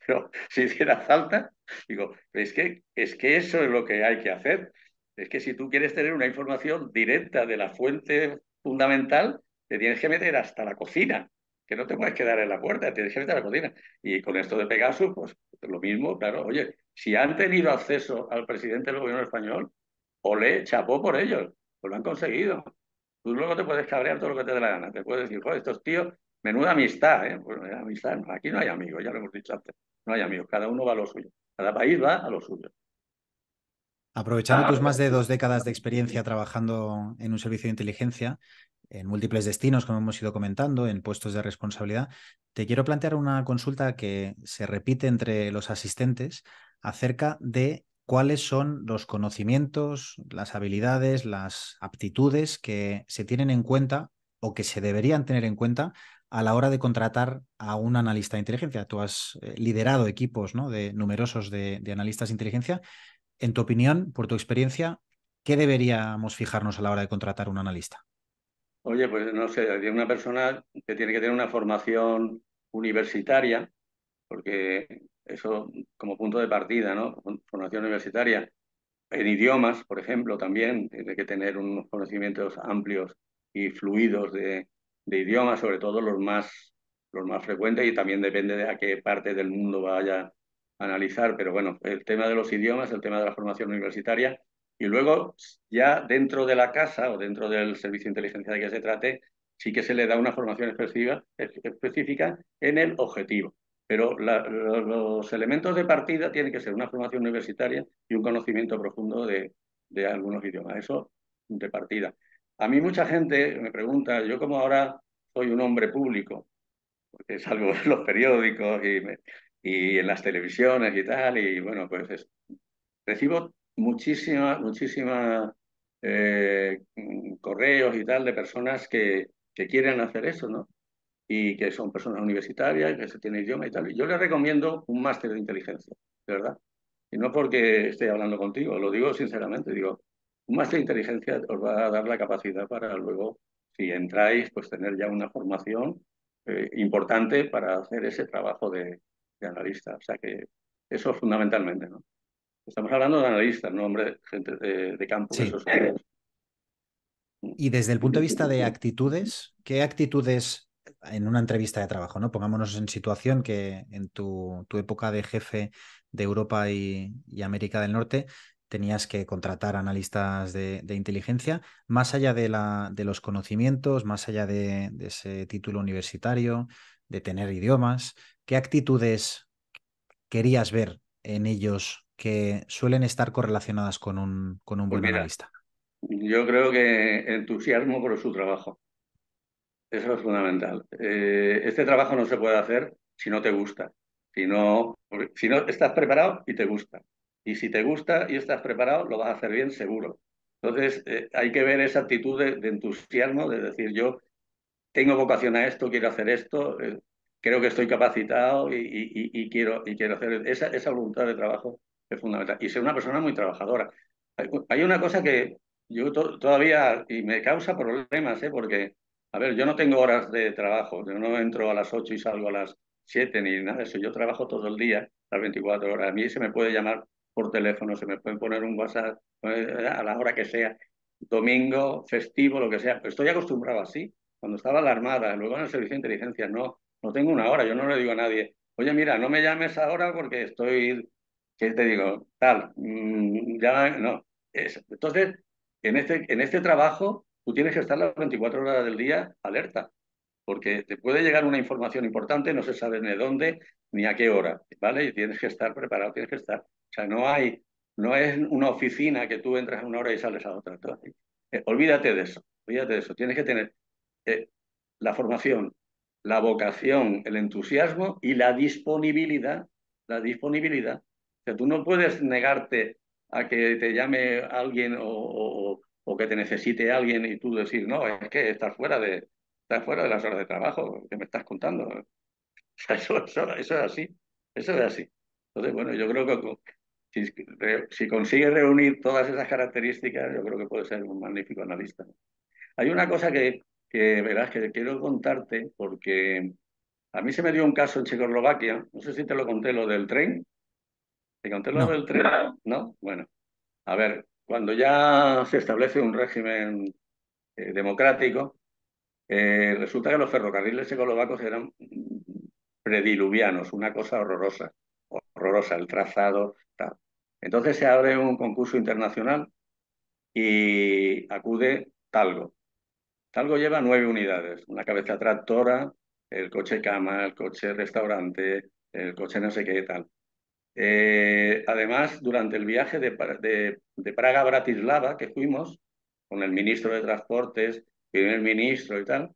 Pero si hiciera falta, digo, es que eso es lo que hay que hacer. Es que si tú quieres tener una información directa de la fuente fundamental, te tienes que meter hasta la cocina, que no te puedes quedar en la puerta, tienes que meter a la cocina. Y con esto de Pegasus, pues lo mismo, claro. Oye, si han tenido acceso al presidente del gobierno español, olé, chapó por ellos, pues lo han conseguido. Tú luego te puedes cabrear todo lo que te dé la gana. Te puedes decir, joder, estos tíos, menuda amistad, ¿eh? Pues amistad, no, aquí no hay amigos, ya lo hemos dicho antes. No hay amigos, cada uno va a lo suyo. Cada país va a lo suyo. Aprovechando tus más de 2 décadas de experiencia trabajando en un servicio de inteligencia, en múltiples destinos, como hemos ido comentando, en puestos de responsabilidad, te quiero plantear una consulta que se repite entre los asistentes acerca de cuáles son los conocimientos, las habilidades, las aptitudes que se tienen en cuenta o que se deberían tener en cuenta a la hora de contratar a un analista de inteligencia. Tú has liderado equipos, ¿no?, de numerosos de analistas de inteligencia. En tu opinión, por tu experiencia, ¿qué deberíamos fijarnos a la hora de contratar un analista? Oye, pues no sé, de una persona que tiene que tener una formación universitaria, porque eso como punto de partida, ¿no? Formación universitaria. En idiomas, por ejemplo, también tiene que tener unos conocimientos amplios y fluidos de idiomas, sobre todo los más frecuentes, y también depende de a qué parte del mundo vaya a analizar. Pero bueno, el tema de los idiomas, el tema de la formación universitaria, y luego ya dentro de la casa o dentro del servicio de inteligencia de que se trate, sí que se le da una formación específica en el objetivo. Pero los elementos de partida tienen que ser una formación universitaria y un conocimiento profundo de algunos idiomas. Eso de partida. A mí mucha gente me pregunta, yo como ahora soy un hombre público, porque salgo en los periódicos y en las televisiones y tal, y bueno, pues recibo muchísima correos y tal de personas que quieren hacer eso, ¿no? Y que son personas universitarias, que se tienen idioma y tal. Y yo les recomiendo un máster de inteligencia, de verdad. Y no porque esté hablando contigo, lo digo sinceramente, digo, un máster de inteligencia os va a dar la capacidad para luego, si entráis, pues tener ya una formación importante para hacer ese trabajo de analista. O sea que eso fundamentalmente, ¿no? Estamos hablando de analistas, no, hombre, gente de campo, que eso Sí. es... Y desde el punto de vista de actitudes, ¿qué actitudes en una entrevista de trabajo, ¿no? Pongámonos en situación que en tu época de jefe de Europa y América del Norte tenías que contratar analistas de inteligencia, más allá de los conocimientos, más allá de ese título universitario, de tener idiomas, ¿qué actitudes querías ver en ellos que suelen estar correlacionadas con un Pues buen mira, analista? yo creo que entusiasmo por su trabajo. Eso es fundamental. Este trabajo no se puede hacer si no te gusta, si no estás preparado y te gusta. Y si te gusta y estás preparado, lo vas a hacer bien seguro. Entonces, hay que ver esa actitud de entusiasmo, de decir, yo tengo vocación a esto, quiero hacer esto, creo que estoy capacitado y quiero hacer esa voluntad de trabajo es fundamental. Y ser una persona muy trabajadora. Hay una cosa que yo todavía, y me causa problemas, porque, a ver, yo no tengo horas de trabajo, yo no entro a las 8 y salgo a las 7 ni nada de eso, yo trabajo todo el día, las 24 horas. A mí se me puede llamar por teléfono, se me puede poner un WhatsApp a la hora que sea, domingo, festivo, lo que sea. Estoy acostumbrado así. Cuando estaba en la Armada, luego en el servicio de inteligencia, no tengo una hora, yo no le digo a nadie, oye, mira, no me llames ahora porque estoy, ¿qué te digo? Tal, ya, no. Entonces, en este trabajo, tú tienes que estar las 24 horas del día alerta, porque te puede llegar una información importante, no se sabe ni de dónde ni a qué hora, ¿vale? Y tienes que estar preparado, tienes que estar. O sea, no es una oficina que tú entras a una hora y sales a otra. Olvídate de eso, olvídate de eso. Tienes que tener la formación, la vocación, el entusiasmo y la disponibilidad. La disponibilidad. O sea, tú no puedes negarte a que te llame alguien o que te necesite alguien y tú decir, no, es que estás fuera de las horas de trabajo que me estás contando. O sea, eso es así. Eso es así. Entonces, bueno, yo creo que si consigue reunir todas esas características, yo creo que puede ser un magnífico analista. Hay una cosa que verás que quiero contarte porque a mí se me dio un caso en Checoslovaquia, no sé si te lo conté, lo del tren. ¿Te conté lo No, del tren? ¿No? Bueno, a ver, cuando ya se establece un régimen democrático, resulta que los ferrocarriles checoslovacos eran prediluvianos, una cosa horrorosa, horrorosa, el trazado, tal. Entonces se abre un concurso internacional y acude Talgo. Talgo lleva 9 unidades, una cabeza tractora, el coche cama, el coche restaurante, el coche no sé qué tal. Además, durante el viaje de Praga a Bratislava que fuimos, con el ministro de Transportes, primer ministro y tal,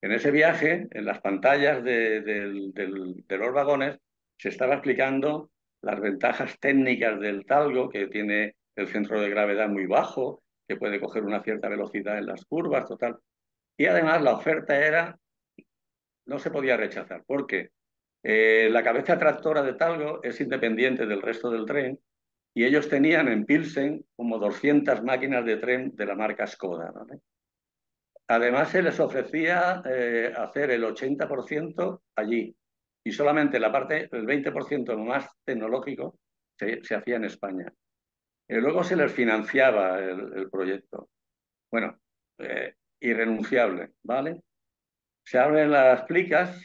en ese viaje, en las pantallas de los vagones, se estaba explicando las ventajas técnicas del Talgo, que tiene el centro de gravedad muy bajo, que puede coger una cierta velocidad en las curvas, total. Y además la oferta no se podía rechazar, porque la cabeza tractora de Talgo es independiente del resto del tren y ellos tenían en Pilsen como 200 máquinas de tren de la marca Skoda, ¿vale? Además, se les ofrecía hacer el 80% allí y solamente la parte, el 20% más tecnológico se hacía en España. Luego se les financiaba el proyecto. Bueno, irrenunciable, ¿vale? Se abren las plicas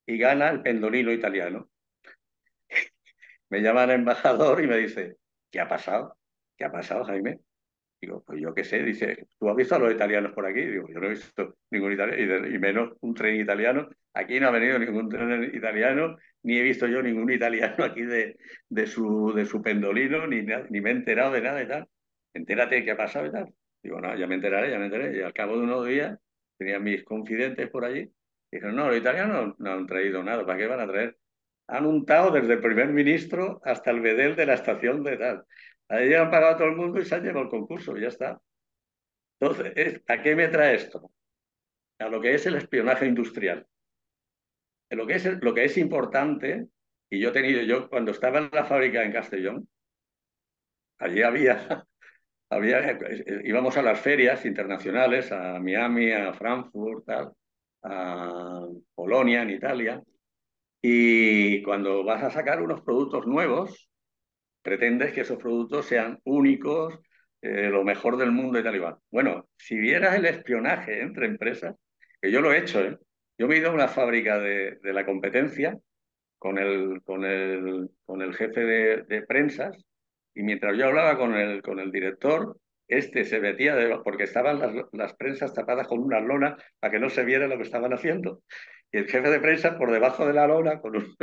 y gana el pendolino italiano. Me llama el embajador y me dice, ¿qué ha pasado? ¿Qué ha pasado, Jaime? Digo, pues yo qué sé, dice, ¿tú has visto a los italianos por aquí? Digo, yo no he visto ningún italiano, y menos un tren italiano. Aquí no ha venido ningún tren italiano, ni he visto yo ningún italiano aquí de su pendolino, ni me he enterado de nada y tal. Entérate qué ha pasado y tal. Digo, no, ya me enteraré, ya me enteré. Y al cabo de unos días, tenía mis confidentes por allí. Dijeron, no, los italianos no han traído nada, ¿para qué van a traer? Han untado desde el primer ministro hasta el bedel de la estación de tal. Ahí han pagado a todo el mundo y se han llevado el concurso, y ya está. Entonces, ¿a qué me trae esto? A lo que es el espionaje industrial. Lo que es importante, y yo cuando estaba en la fábrica en Castellón, allí íbamos a las ferias internacionales, a Miami, a Frankfurt, tal, a Polonia, en Italia, y cuando vas a sacar unos productos nuevos, pretendes que esos productos sean únicos, lo mejor del mundo y tal y cual. Bueno, si vieras el espionaje entre empresas, que yo lo he hecho, ¿eh? Yo me he ido a una fábrica de la competencia con el jefe de prensas y mientras yo hablaba con el director, este se metía, porque estaban las prensas tapadas con una lona para que no se viera lo que estaban haciendo. Y el jefe de prensa por debajo de la lona con un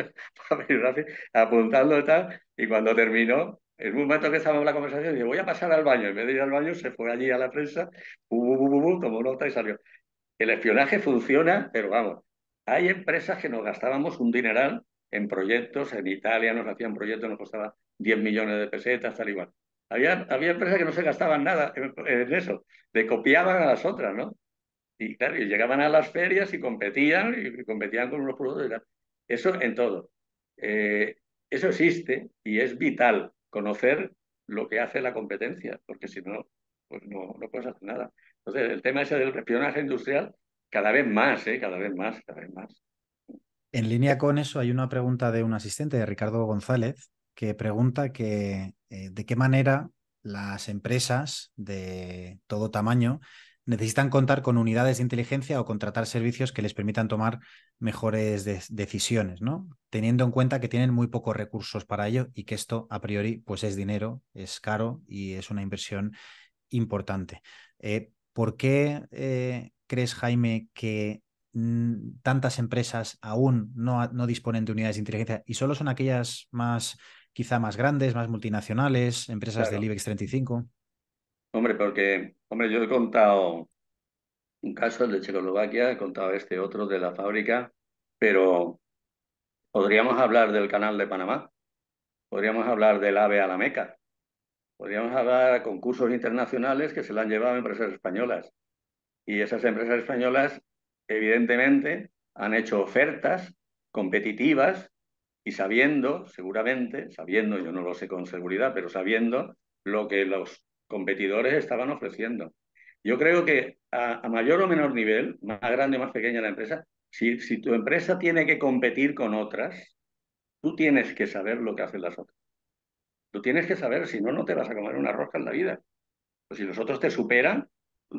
papel apuntando y tal. Y cuando terminó, en un momento que estábamos en la conversación, dije, voy a pasar al baño. En vez de ir al baño, se fue allí a la prensa, tomó nota y salió. El espionaje funciona, pero vamos, hay empresas que nos gastábamos un dineral en proyectos, en Italia nos hacían proyectos, nos costaba 10 millones de pesetas, tal igual. Había empresas que no se gastaban nada en eso, le copiaban a las otras, ¿no? Y claro, y llegaban a las ferias y competían con unos productos y tal. Eso en todo. Eh, Eso existe y es vital conocer lo que hace la competencia, porque si no, pues no puedes hacer nada. Entonces, el tema ese del espionaje industrial, cada vez más, cada vez más, cada vez más. en línea con eso hay una pregunta de un asistente, de Ricardo González, que pregunta de qué manera las empresas de todo tamaño necesitan contar con unidades de inteligencia o contratar servicios que les permitan tomar mejores decisiones, ¿no? Teniendo en cuenta que tienen muy pocos recursos para ello y que esto a priori pues es dinero, es caro y es una inversión importante. ¿Por qué crees, Jaime, que tantas empresas aún no disponen de unidades de inteligencia y solo son aquellas quizá más grandes, más multinacionales, empresas del Claro. IBEX 35? Hombre, porque, hombre, yo he contado, un caso, el de Checoslovaquia, he contado este otro de la fábrica, pero podríamos hablar del Canal de Panamá, podríamos hablar del AVE a la Meca, podríamos hablar de concursos internacionales que se le han llevado a empresas españolas. Y esas empresas españolas, evidentemente, han hecho ofertas competitivas y sabiendo, seguramente, sabiendo, yo no lo sé con seguridad, pero sabiendo lo que los competidores estaban ofreciendo. Yo creo que a mayor o menor nivel, más grande o más pequeña la empresa, si tu empresa tiene que competir con otras, tú tienes que saber lo que hacen las otras. Tú tienes que saber, si no, no te vas a comer una rosca en la vida. Pues si los otros te superan,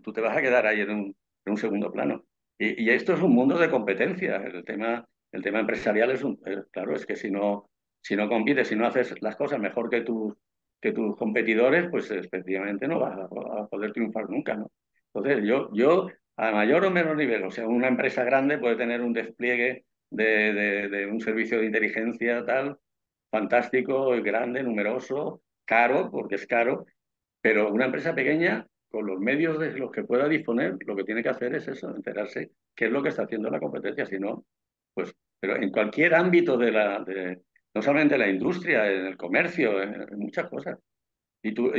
tú te vas a quedar ahí en un segundo plano. Y esto es un mundo de competencia. El tema empresarial es claro, es que si no compites, si no haces las cosas mejor que tus competidores, pues efectivamente no vas a poder triunfar nunca, ¿no? Entonces, yo, a mayor o menor nivel, o sea, una empresa grande puede tener un despliegue de un servicio de inteligencia tal, fantástico, grande, numeroso, caro, porque es caro, pero una empresa pequeña, con los medios de los que pueda disponer, lo que tiene que hacer es eso, enterarse qué es lo que está haciendo la competencia. Si no, pues, pero en cualquier ámbito no solamente en la industria, en el comercio, en muchas cosas. Tú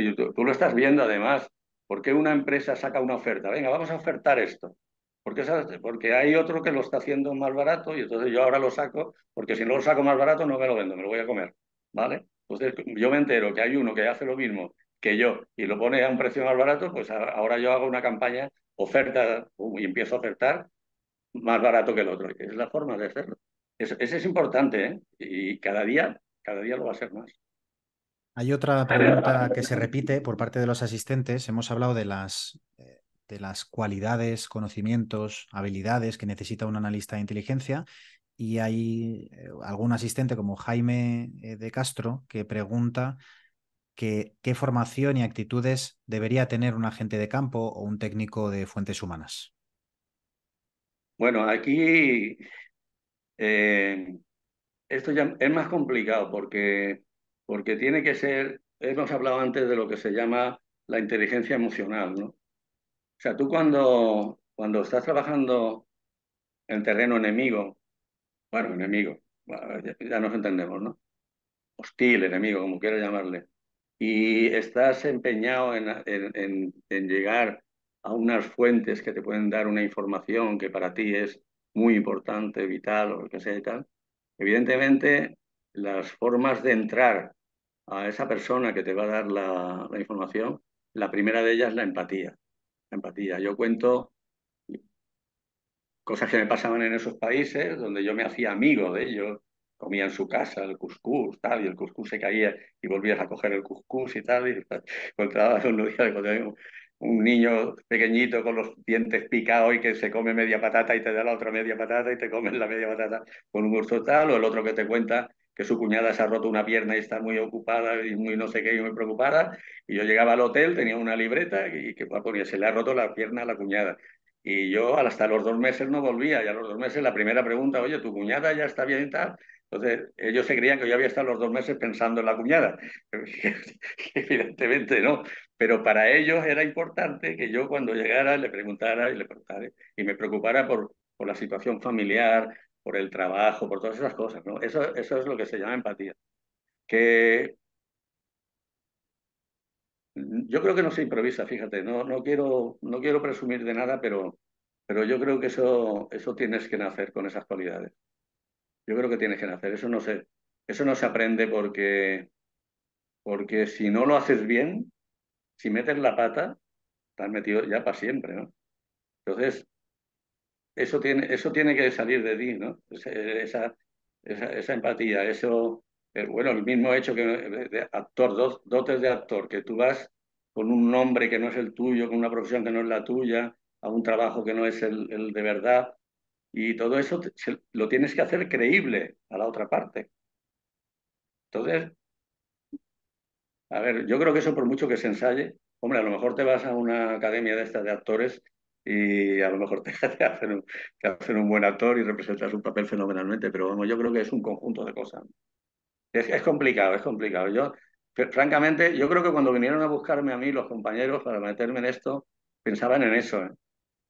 lo estás viendo además. ¿Por qué una empresa saca una oferta? Venga, vamos a ofertar esto. Porque hay otro que lo está haciendo más barato y entonces yo ahora lo saco, porque si no lo saco más barato no me lo vendo, me lo voy a comer. ¿Vale? Entonces yo me entero que hay uno que hace lo mismo que yo y lo pone a un precio más barato, pues ahora yo hago una campaña, oferta y empiezo a ofertar más barato que el otro. Es la forma de hacerlo. Ese es importante, ¿eh? Y cada día lo va a ser más. Hay otra pregunta que se repite por parte de los asistentes. Hemos hablado de las cualidades, conocimientos, habilidades que necesita un analista de inteligencia y hay algún asistente como Jaime de Castro que pregunta qué formación y actitudes debería tener un agente de campo o un técnico de fuentes humanas. Bueno, aquí eh, esto ya es más complicado porque tiene que ser, hemos hablado antes de lo que se llama la inteligencia emocional, ¿no? O sea, tú cuando estás trabajando en terreno enemigo, bueno, enemigo, bueno, ya nos entendemos, ¿no? Hostil, enemigo, como quieras llamarle, y estás empeñado en llegar a unas fuentes que te pueden dar una información que para ti es muy importante, vital o lo que sea y tal, evidentemente las formas de entrar a esa persona que te va a dar la información, la primera de ellas es la empatía. La empatía. Yo cuento cosas que me pasaban en esos países donde yo me hacía amigo de ellos, comía en su casa el cuscús, tal, y el cuscús se caía y volvías a coger el cuscús y tal, y encontrabas un niño pequeñito con los dientes picados y que se come media patata y te da la otra media patata y te comes la media patata con un gusto tal, o el otro que te cuenta que su cuñada se ha roto una pierna y está muy ocupada y muy no sé qué y muy preocupada, y yo llegaba al hotel, tenía una libreta y que ponía, se le ha roto la pierna a la cuñada. Y yo hasta los 2 meses no volvía, y a los 2 meses la primera pregunta, oye, ¿tu cuñada ya está bien y tal? Entonces, ellos se creían que yo había estado los 2 meses pensando en la cuñada. Evidentemente no, pero para ellos era importante que yo cuando llegara le preguntara y le preguntara y me preocupara por la situación familiar, por el trabajo, por todas esas cosas, ¿no? Eso es lo que se llama empatía. Que yo creo que no se improvisa, fíjate, no quiero presumir de nada, pero yo creo que eso tienes que nacer con esas cualidades. Yo creo que tienes que nacer, eso no se aprende porque si no lo haces bien, si metes la pata, estás metido ya para siempre, ¿no? Entonces, eso tiene que salir de ti, ¿no? Esa empatía, bueno, el mismo hecho que de actor, dotes de actor, que tú vas con un nombre que no es el tuyo, con una profesión que no es la tuya, a un trabajo que no es el de verdad, y todo eso lo tienes que hacer creíble a la otra parte. Entonces, a ver, yo creo que eso por mucho que se ensaye, hombre, a lo mejor te vas a una academia de estas de actores y a lo mejor te hacen un buen actor y representas un papel fenomenalmente, pero vamos, yo creo que es un conjunto de cosas. Es complicado, es complicado. Francamente, yo creo que cuando vinieron a buscarme a mí los compañeros para meterme en esto, pensaban en eso, ¿eh?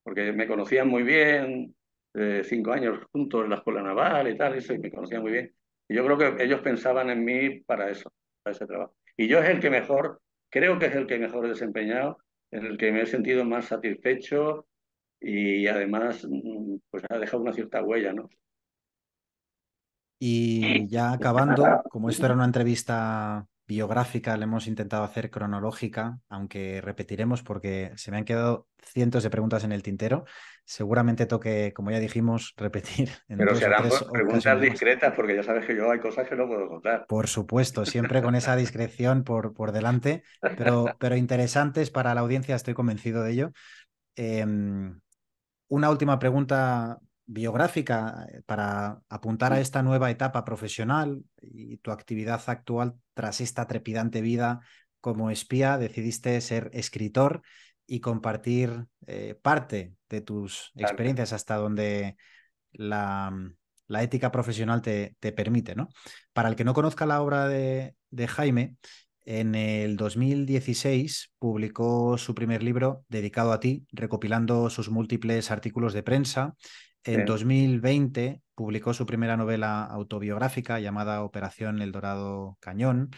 porque me conocían muy bien, 5 años juntos en la escuela naval y tal, eso, y me conocían muy bien. Y yo creo que ellos pensaban en mí para eso, para ese trabajo. Y yo es el que mejor, creo que es el que mejor he desempeñado, en el que me he sentido más satisfecho y además pues ha dejado una cierta huella, ¿no? Y ya acabando, como esto era una entrevista biográfica, le hemos intentado hacer cronológica, aunque repetiremos porque se me han quedado cientos de preguntas en el tintero. Seguramente toque, como ya dijimos, repetir en Pero dos o serán tres preguntas ocasiones más. discretas, porque ya sabes que yo hay cosas que no puedo contar. Por supuesto, siempre con esa discreción por delante, pero interesantes para la audiencia, estoy convencido de ello. Em, una última pregunta biográfica para apuntar a esta nueva etapa profesional y tu actividad actual tras esta trepidante vida como espía. Decidiste ser escritor y compartir parte de tus Claro. experiencias hasta donde la, la ética profesional te permite, ¿no? Para el que no conozca la obra de Jaime, en el 2016 publicó su primer libro dedicado a ti, recopilando sus múltiples artículos de prensa. En Sí. 2020 publicó su primera novela autobiográfica llamada Operación El Dorado Cañón,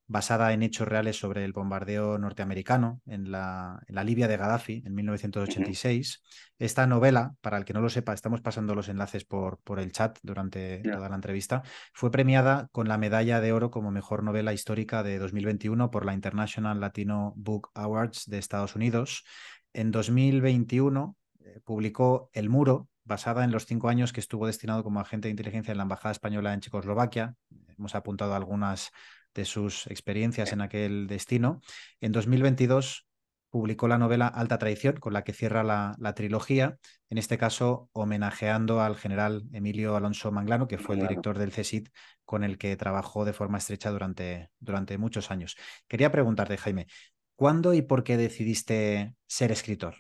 basada en hechos reales sobre el bombardeo norteamericano en la Libia de Gaddafi en Ujú. 1986. Esta novela, para el que no lo sepa, estamos pasando los enlaces por el chat durante Ya. toda la entrevista, fue premiada con la medalla de oro como mejor novela histórica de 2021 por la International Latino Book Awards de Estados Unidos. En 2021 publicó El Muro, basada en los 5 años que estuvo destinado como agente de inteligencia en la Embajada Española en Checoslovaquia. Hemos apuntado algunas de sus experiencias en aquel destino. En 2022 publicó la novela Alta Traición, con la que cierra la trilogía, en este caso homenajeando al general Emilio Alonso Manglano, que fue el Bueno, director del CSIC con el que trabajó de forma estrecha durante muchos años. Quería preguntarte, Jaime, ¿cuándo y por qué decidiste ser escritor?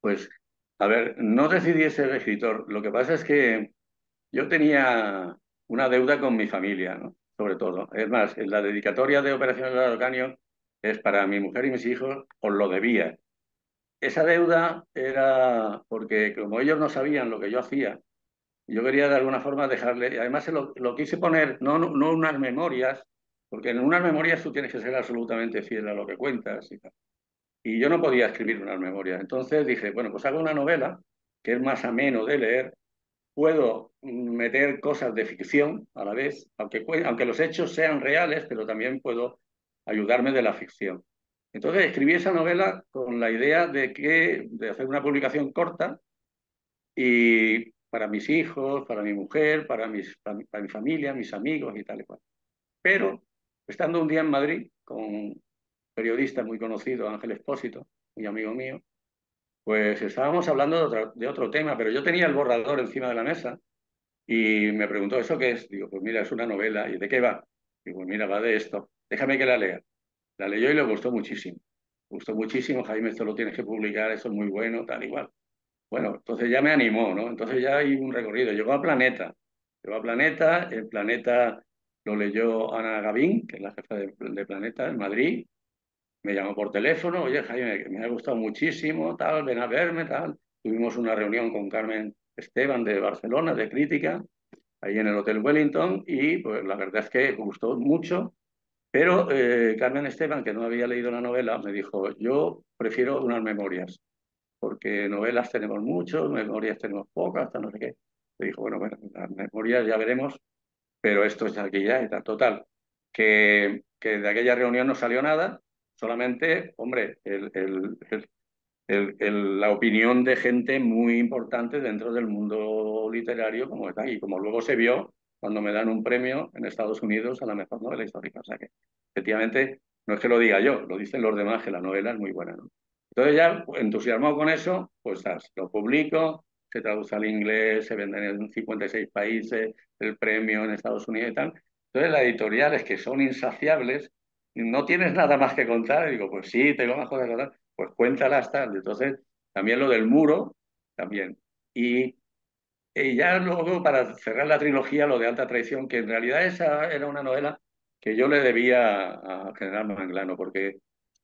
pues, a ver, no decidí ser escritor. Lo que pasa es que yo tenía una deuda con mi familia, ¿no? Sobre todo. Es más, en la dedicatoria de Operación El Cañón es para mi mujer y mis hijos, os lo debía. Esa deuda era porque como ellos no sabían lo que yo hacía, yo quería de alguna forma dejarle, y además lo quise poner, no unas memorias, porque en unas memorias tú tienes que ser absolutamente fiel a lo que cuentas y tal. Y yo no podía escribir unas memorias. Entonces dije, bueno, pues hago una novela que es más ameno de leer, puedo meter cosas de ficción a la vez, aunque los hechos sean reales, pero también puedo ayudarme de la ficción. Entonces escribí esa novela con la idea de hacer una publicación corta y para mis hijos, para mi mujer, para mi familia, mis amigos y tal y cual. Pero estando un día en Madrid con un periodista muy conocido, Ángel Expósito, muy amigo mío, pues estábamos hablando de otro tema, pero yo tenía el borrador encima de la mesa y me preguntó, ¿eso qué es? Digo, pues mira, es una novela. ¿Y de qué va? Digo, pues mira, va de esto. Déjame que la lea. La leyó y le gustó muchísimo. Le gustó muchísimo, Jaime, esto lo tienes que publicar, eso es muy bueno, tal igual. Bueno, entonces ya me animó, ¿no? Entonces ya hay un recorrido. Llegó a Planeta. Llegó a Planeta, el Planeta lo leyó Ana Gavín, que es la jefa de Planeta en Madrid. Me llamó por teléfono, oye, Jaime, que me ha gustado muchísimo, tal, ven a verme, tal. Tuvimos una reunión con Carmen Esteban de Barcelona, de crítica, ahí en el Hotel Wellington, y pues la verdad es que me gustó mucho. Pero Carmen Esteban, que no había leído la novela, me dijo, yo prefiero unas memorias porque novelas tenemos muchos, memorias tenemos pocas, hasta no sé qué. Le dijo, bueno, las memorias ya veremos, pero esto es aquí ya y tal. Total, que de aquella reunión no salió nada, solamente, hombre, la opinión de gente muy importante dentro del mundo literario, como está, y como luego se vio cuando me dan un premio en Estados Unidos a la mejor novela histórica. O sea que, efectivamente, no es que lo diga yo, lo dicen los demás, que la novela es muy buena, ¿no? Entonces ya, entusiasmado con eso, pues lo publico, se traduce al inglés, se vende en 56 países, el premio en Estados Unidos y tal. Entonces las editoriales, que son insaciables, no tienes nada más que contar. Y digo, pues sí, tengo más cosas que contar, pues cuéntalas tal. Entonces, también lo del muro, también. Y ya luego, para cerrar la trilogía, lo de Alta Traición, que en realidad esa era una novela que yo le debía a General Manglano, porque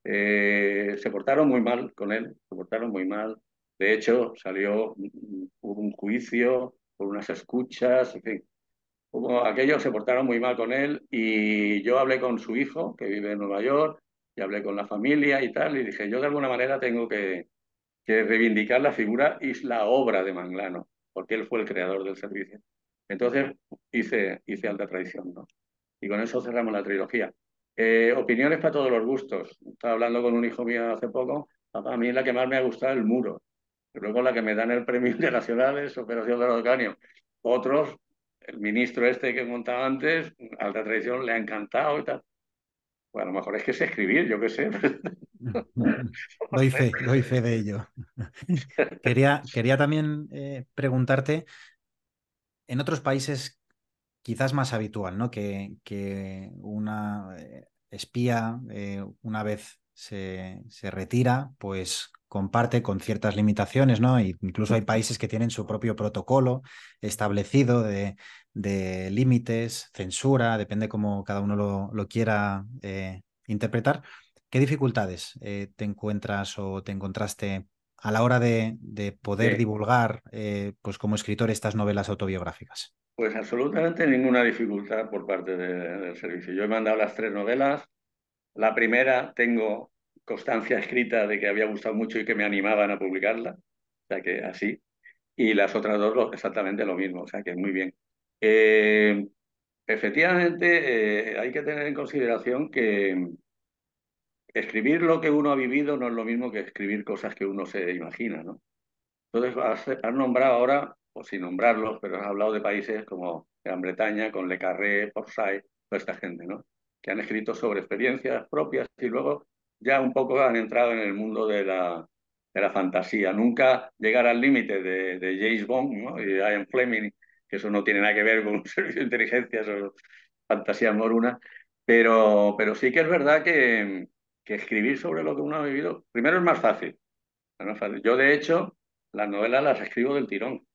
se portaron muy mal con él, se portaron muy mal. De hecho, hubo un juicio por unas escuchas, en fin. Aquellos se portaron muy mal con él y yo hablé con su hijo, que vive en Nueva York, y hablé con la familia y tal, y dije, yo de alguna manera tengo que reivindicar la figura y la obra de Manglano, porque él fue el creador del servicio. Entonces hice Alta Traición, ¿no? Y con eso cerramos la trilogía. Opiniones para todos los gustos. Estaba hablando con un hijo mío hace poco. Papá, a mí la que más me ha gustado es El Muro. Y luego la que me dan el premio internacional es Operación de Canio. Otros, el ministro este que montaba antes, Alta Traición, le ha encantado y tal. Pues a lo mejor es que sé escribir, yo qué sé. No sé. Doy fe de ello. Quería también preguntarte, en otros países quizás más habitual, ¿no? Que una espía, una vez se retira, pues comparte con ciertas limitaciones, ¿no? Y incluso hay países que tienen su propio protocolo establecido de límites, censura, depende cómo cada uno lo quiera interpretar. ¿Qué dificultades te encuentras o te encontraste a la hora de poder Sí, divulgar, pues como escritor, estas novelas autobiográficas? pues absolutamente ninguna dificultad por parte del servicio. Yo he mandado las tres novelas. La primera tengo constancia escrita de que había gustado mucho y que me animaban a publicarla, o sea que así. Y las otras dos exactamente lo mismo, o sea que muy bien. Eh, Efectivamente, hay que tener en consideración que escribir lo que uno ha vivido no es lo mismo que escribir cosas que uno se imagina, ¿no? Entonces, has nombrado ahora, o sin nombrarlos, pero has hablado de países como Gran Bretaña, con Le Carré, Forsyth, toda esta gente, ¿no? Que han escrito sobre experiencias propias y luego ya un poco han entrado en el mundo de la fantasía. Nunca llegar al límite de James Bond, ¿no? Y Ian Fleming, que eso no tiene nada que ver con un servicio de inteligencia, eso es fantasía moruna. Pero sí que es verdad que escribir sobre lo que uno ha vivido, primero es más fácil. Es más fácil. Yo, de hecho, las novelas las escribo del tirón.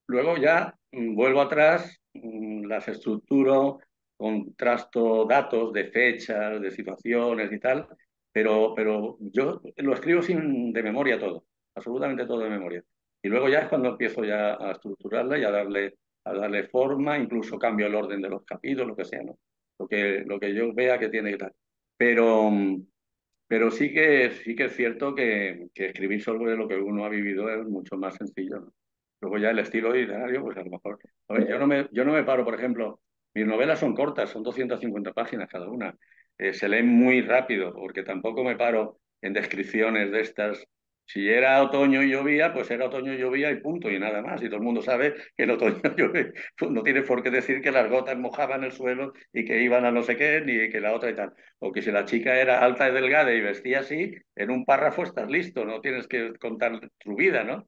Luego ya vuelvo atrás, las estructuro, contrasto datos de fechas, de situaciones y tal, pero yo lo escribo de memoria todo, absolutamente todo de memoria. Y luego ya es cuando empiezo ya a estructurarla y a darle forma, incluso cambio el orden de los capítulos, lo que sea, ¿no? Lo que yo vea que tiene que tal. Pero, pero sí que es cierto que escribir sobre lo que uno ha vivido es mucho más sencillo, ¿no? Luego ya el estilo literario, pues a lo mejor. A ver, yo no me paro, por ejemplo, mis novelas son cortas, son 250 páginas cada una. Se leen muy rápido, porque tampoco me paro en descripciones de estas. Si era otoño y llovía, pues era otoño y llovía y punto, y nada más. Y todo el mundo sabe que el otoño llueve. Pues no tienes por qué decir que las gotas mojaban el suelo y que iban a no sé qué, ni que la otra y tal. O que si la chica era alta y delgada y vestía así, en un párrafo estás listo, no tienes que contar tu vida, ¿no?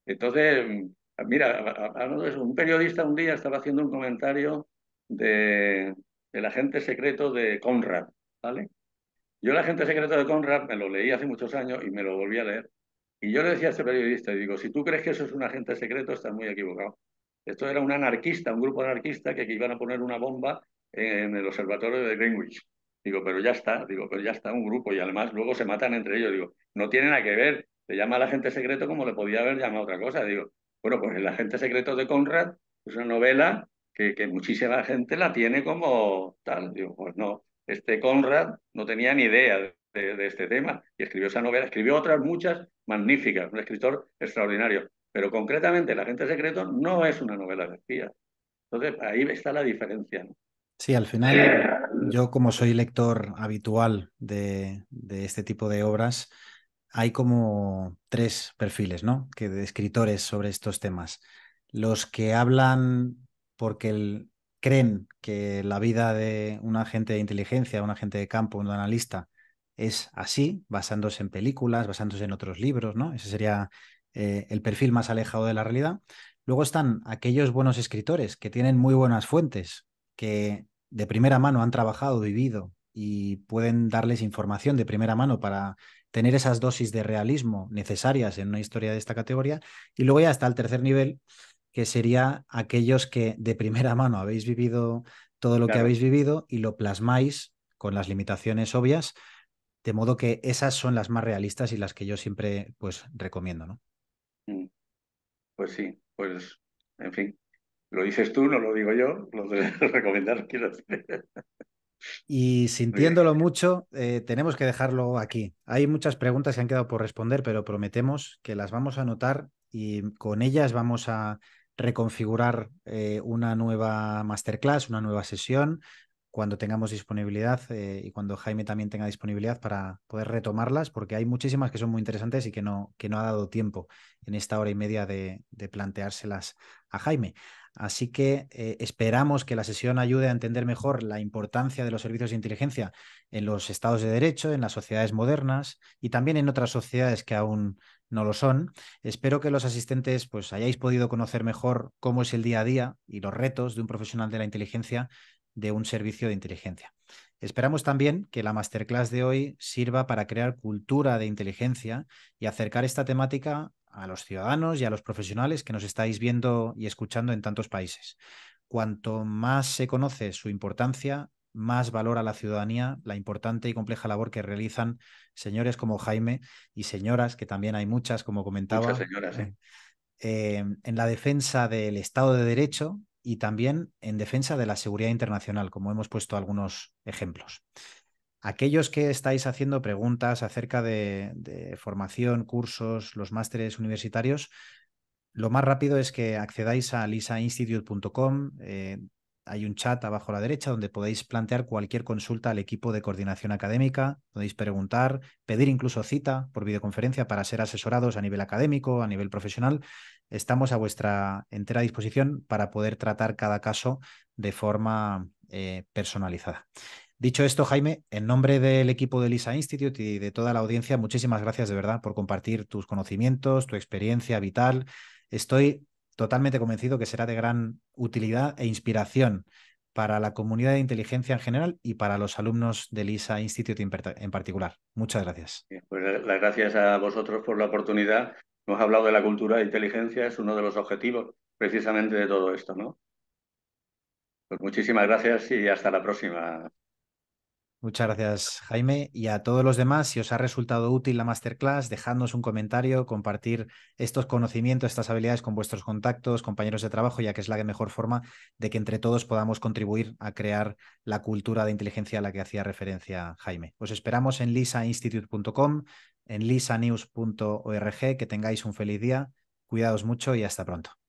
Entonces, mira, hablando de eso, un periodista un día estaba haciendo un comentario de, del agente secreto de Conrad, ¿vale? Yo el agente secreto de Conrad me lo leí hace muchos años y me lo volví a leer. Y yo le decía a este periodista, y digo, si tú crees que eso es un agente secreto, estás muy equivocado. Esto era un anarquista, un grupo anarquista que iban a poner una bomba en el observatorio de Greenwich. Digo, pero ya está, un grupo, y además luego se matan entre ellos. Digo, no tiene nada que ver, se llama el agente secreto como le podía haber llamado otra cosa. Digo, bueno, pues el agente secreto de Conrad es una novela que muchísima gente la tiene como tal. Digo, pues no, este Conrad no tenía ni idea de este tema y escribió esa novela, escribió otras muchas magníficas, un escritor extraordinario, pero concretamente El agente secreto no es una novela de espías. Entonces, ahí está la diferencia, ¿no? Sí, al final, yo como soy lector habitual de este tipo de obras, hay como tres perfiles, ¿no? Que de escritores sobre estos temas. Los que hablan porque creen que la vida de un agente de inteligencia, un agente de campo, un analista, es así, basándose en películas, basándose en otros libros, ¿no? Ese sería el perfil más alejado de la realidad. Luego están aquellos buenos escritores que tienen muy buenas fuentes, que de primera mano han trabajado, vivido y pueden darles información de primera mano para tener esas dosis de realismo necesarias en una historia de esta categoría. Y luego ya está el tercer nivel, que sería aquellos que de primera mano habéis vivido todo lo que Claro. habéis vivido y lo plasmáis con las limitaciones obvias, de modo que esas son las más realistas y las que yo siempre pues recomiendo, ¿no? Mm. Pues sí, pues, en fin, lo dices tú, no lo digo yo, lo de recomendar quiero decir. Y Muy bien, sintiéndolo mucho, tenemos que dejarlo aquí. Hay muchas preguntas que han quedado por responder, pero prometemos que las vamos a anotar y con ellas vamos a reconfigurar una nueva masterclass, una nueva sesión, cuando tengamos disponibilidad y cuando Jaime también tenga disponibilidad para poder retomarlas, porque hay muchísimas que son muy interesantes y que no ha dado tiempo en esta hora y media de planteárselas a Jaime. Así que esperamos que la sesión ayude a entender mejor la importancia de los servicios de inteligencia en los estados de derecho, en las sociedades modernas y también en otras sociedades que aún no lo son. Espero que los asistentes pues, hayáis podido conocer mejor cómo es el día a día y los retos de un profesional de la inteligencia de un servicio de inteligencia. Esperamos también que la masterclass de hoy sirva para crear cultura de inteligencia y acercar esta temática a los ciudadanos y a los profesionales que nos estáis viendo y escuchando en tantos países. Cuanto más se conoce su importancia, más valora la ciudadanía la importante y compleja labor que realizan señores como Jaime y señoras, que también hay muchas, como muchas comentaba, señoras, ¿eh? en la defensa del Estado de Derecho y también en defensa de la seguridad internacional, como hemos puesto algunos ejemplos. Aquellos que estáis haciendo preguntas acerca de formación, cursos, los másteres universitarios, lo más rápido es que accedáis a lisainstitute.com. Hay un chat abajo a la derecha donde podéis plantear cualquier consulta al equipo de coordinación académica, podéis preguntar, pedir incluso cita por videoconferencia para ser asesorados a nivel académico, a nivel profesional. Estamos a vuestra entera disposición para poder tratar cada caso de forma personalizada. Dicho esto, Jaime, en nombre del equipo de Lisa Institute y de toda la audiencia, muchísimas gracias de verdad por compartir tus conocimientos, tu experiencia vital. Estoy totalmente convencido que será de gran utilidad e inspiración para la comunidad de inteligencia en general y para los alumnos del Lisa Institute en particular. Muchas gracias. Bien, pues las gracias a vosotros por la oportunidad. Hemos hablado de la cultura de inteligencia, es uno de los objetivos precisamente de todo esto, ¿no? Pues muchísimas gracias y hasta la próxima. Muchas gracias, Jaime. Y a todos los demás, si os ha resultado útil la masterclass, dejadnos un comentario, compartir estos conocimientos, estas habilidades con vuestros contactos, compañeros de trabajo, ya que es la mejor forma de que entre todos podamos contribuir a crear la cultura de inteligencia a la que hacía referencia Jaime. Os esperamos en lisainstitute.com, en lisanews.org. Que tengáis un feliz día. Cuidaos mucho y hasta pronto.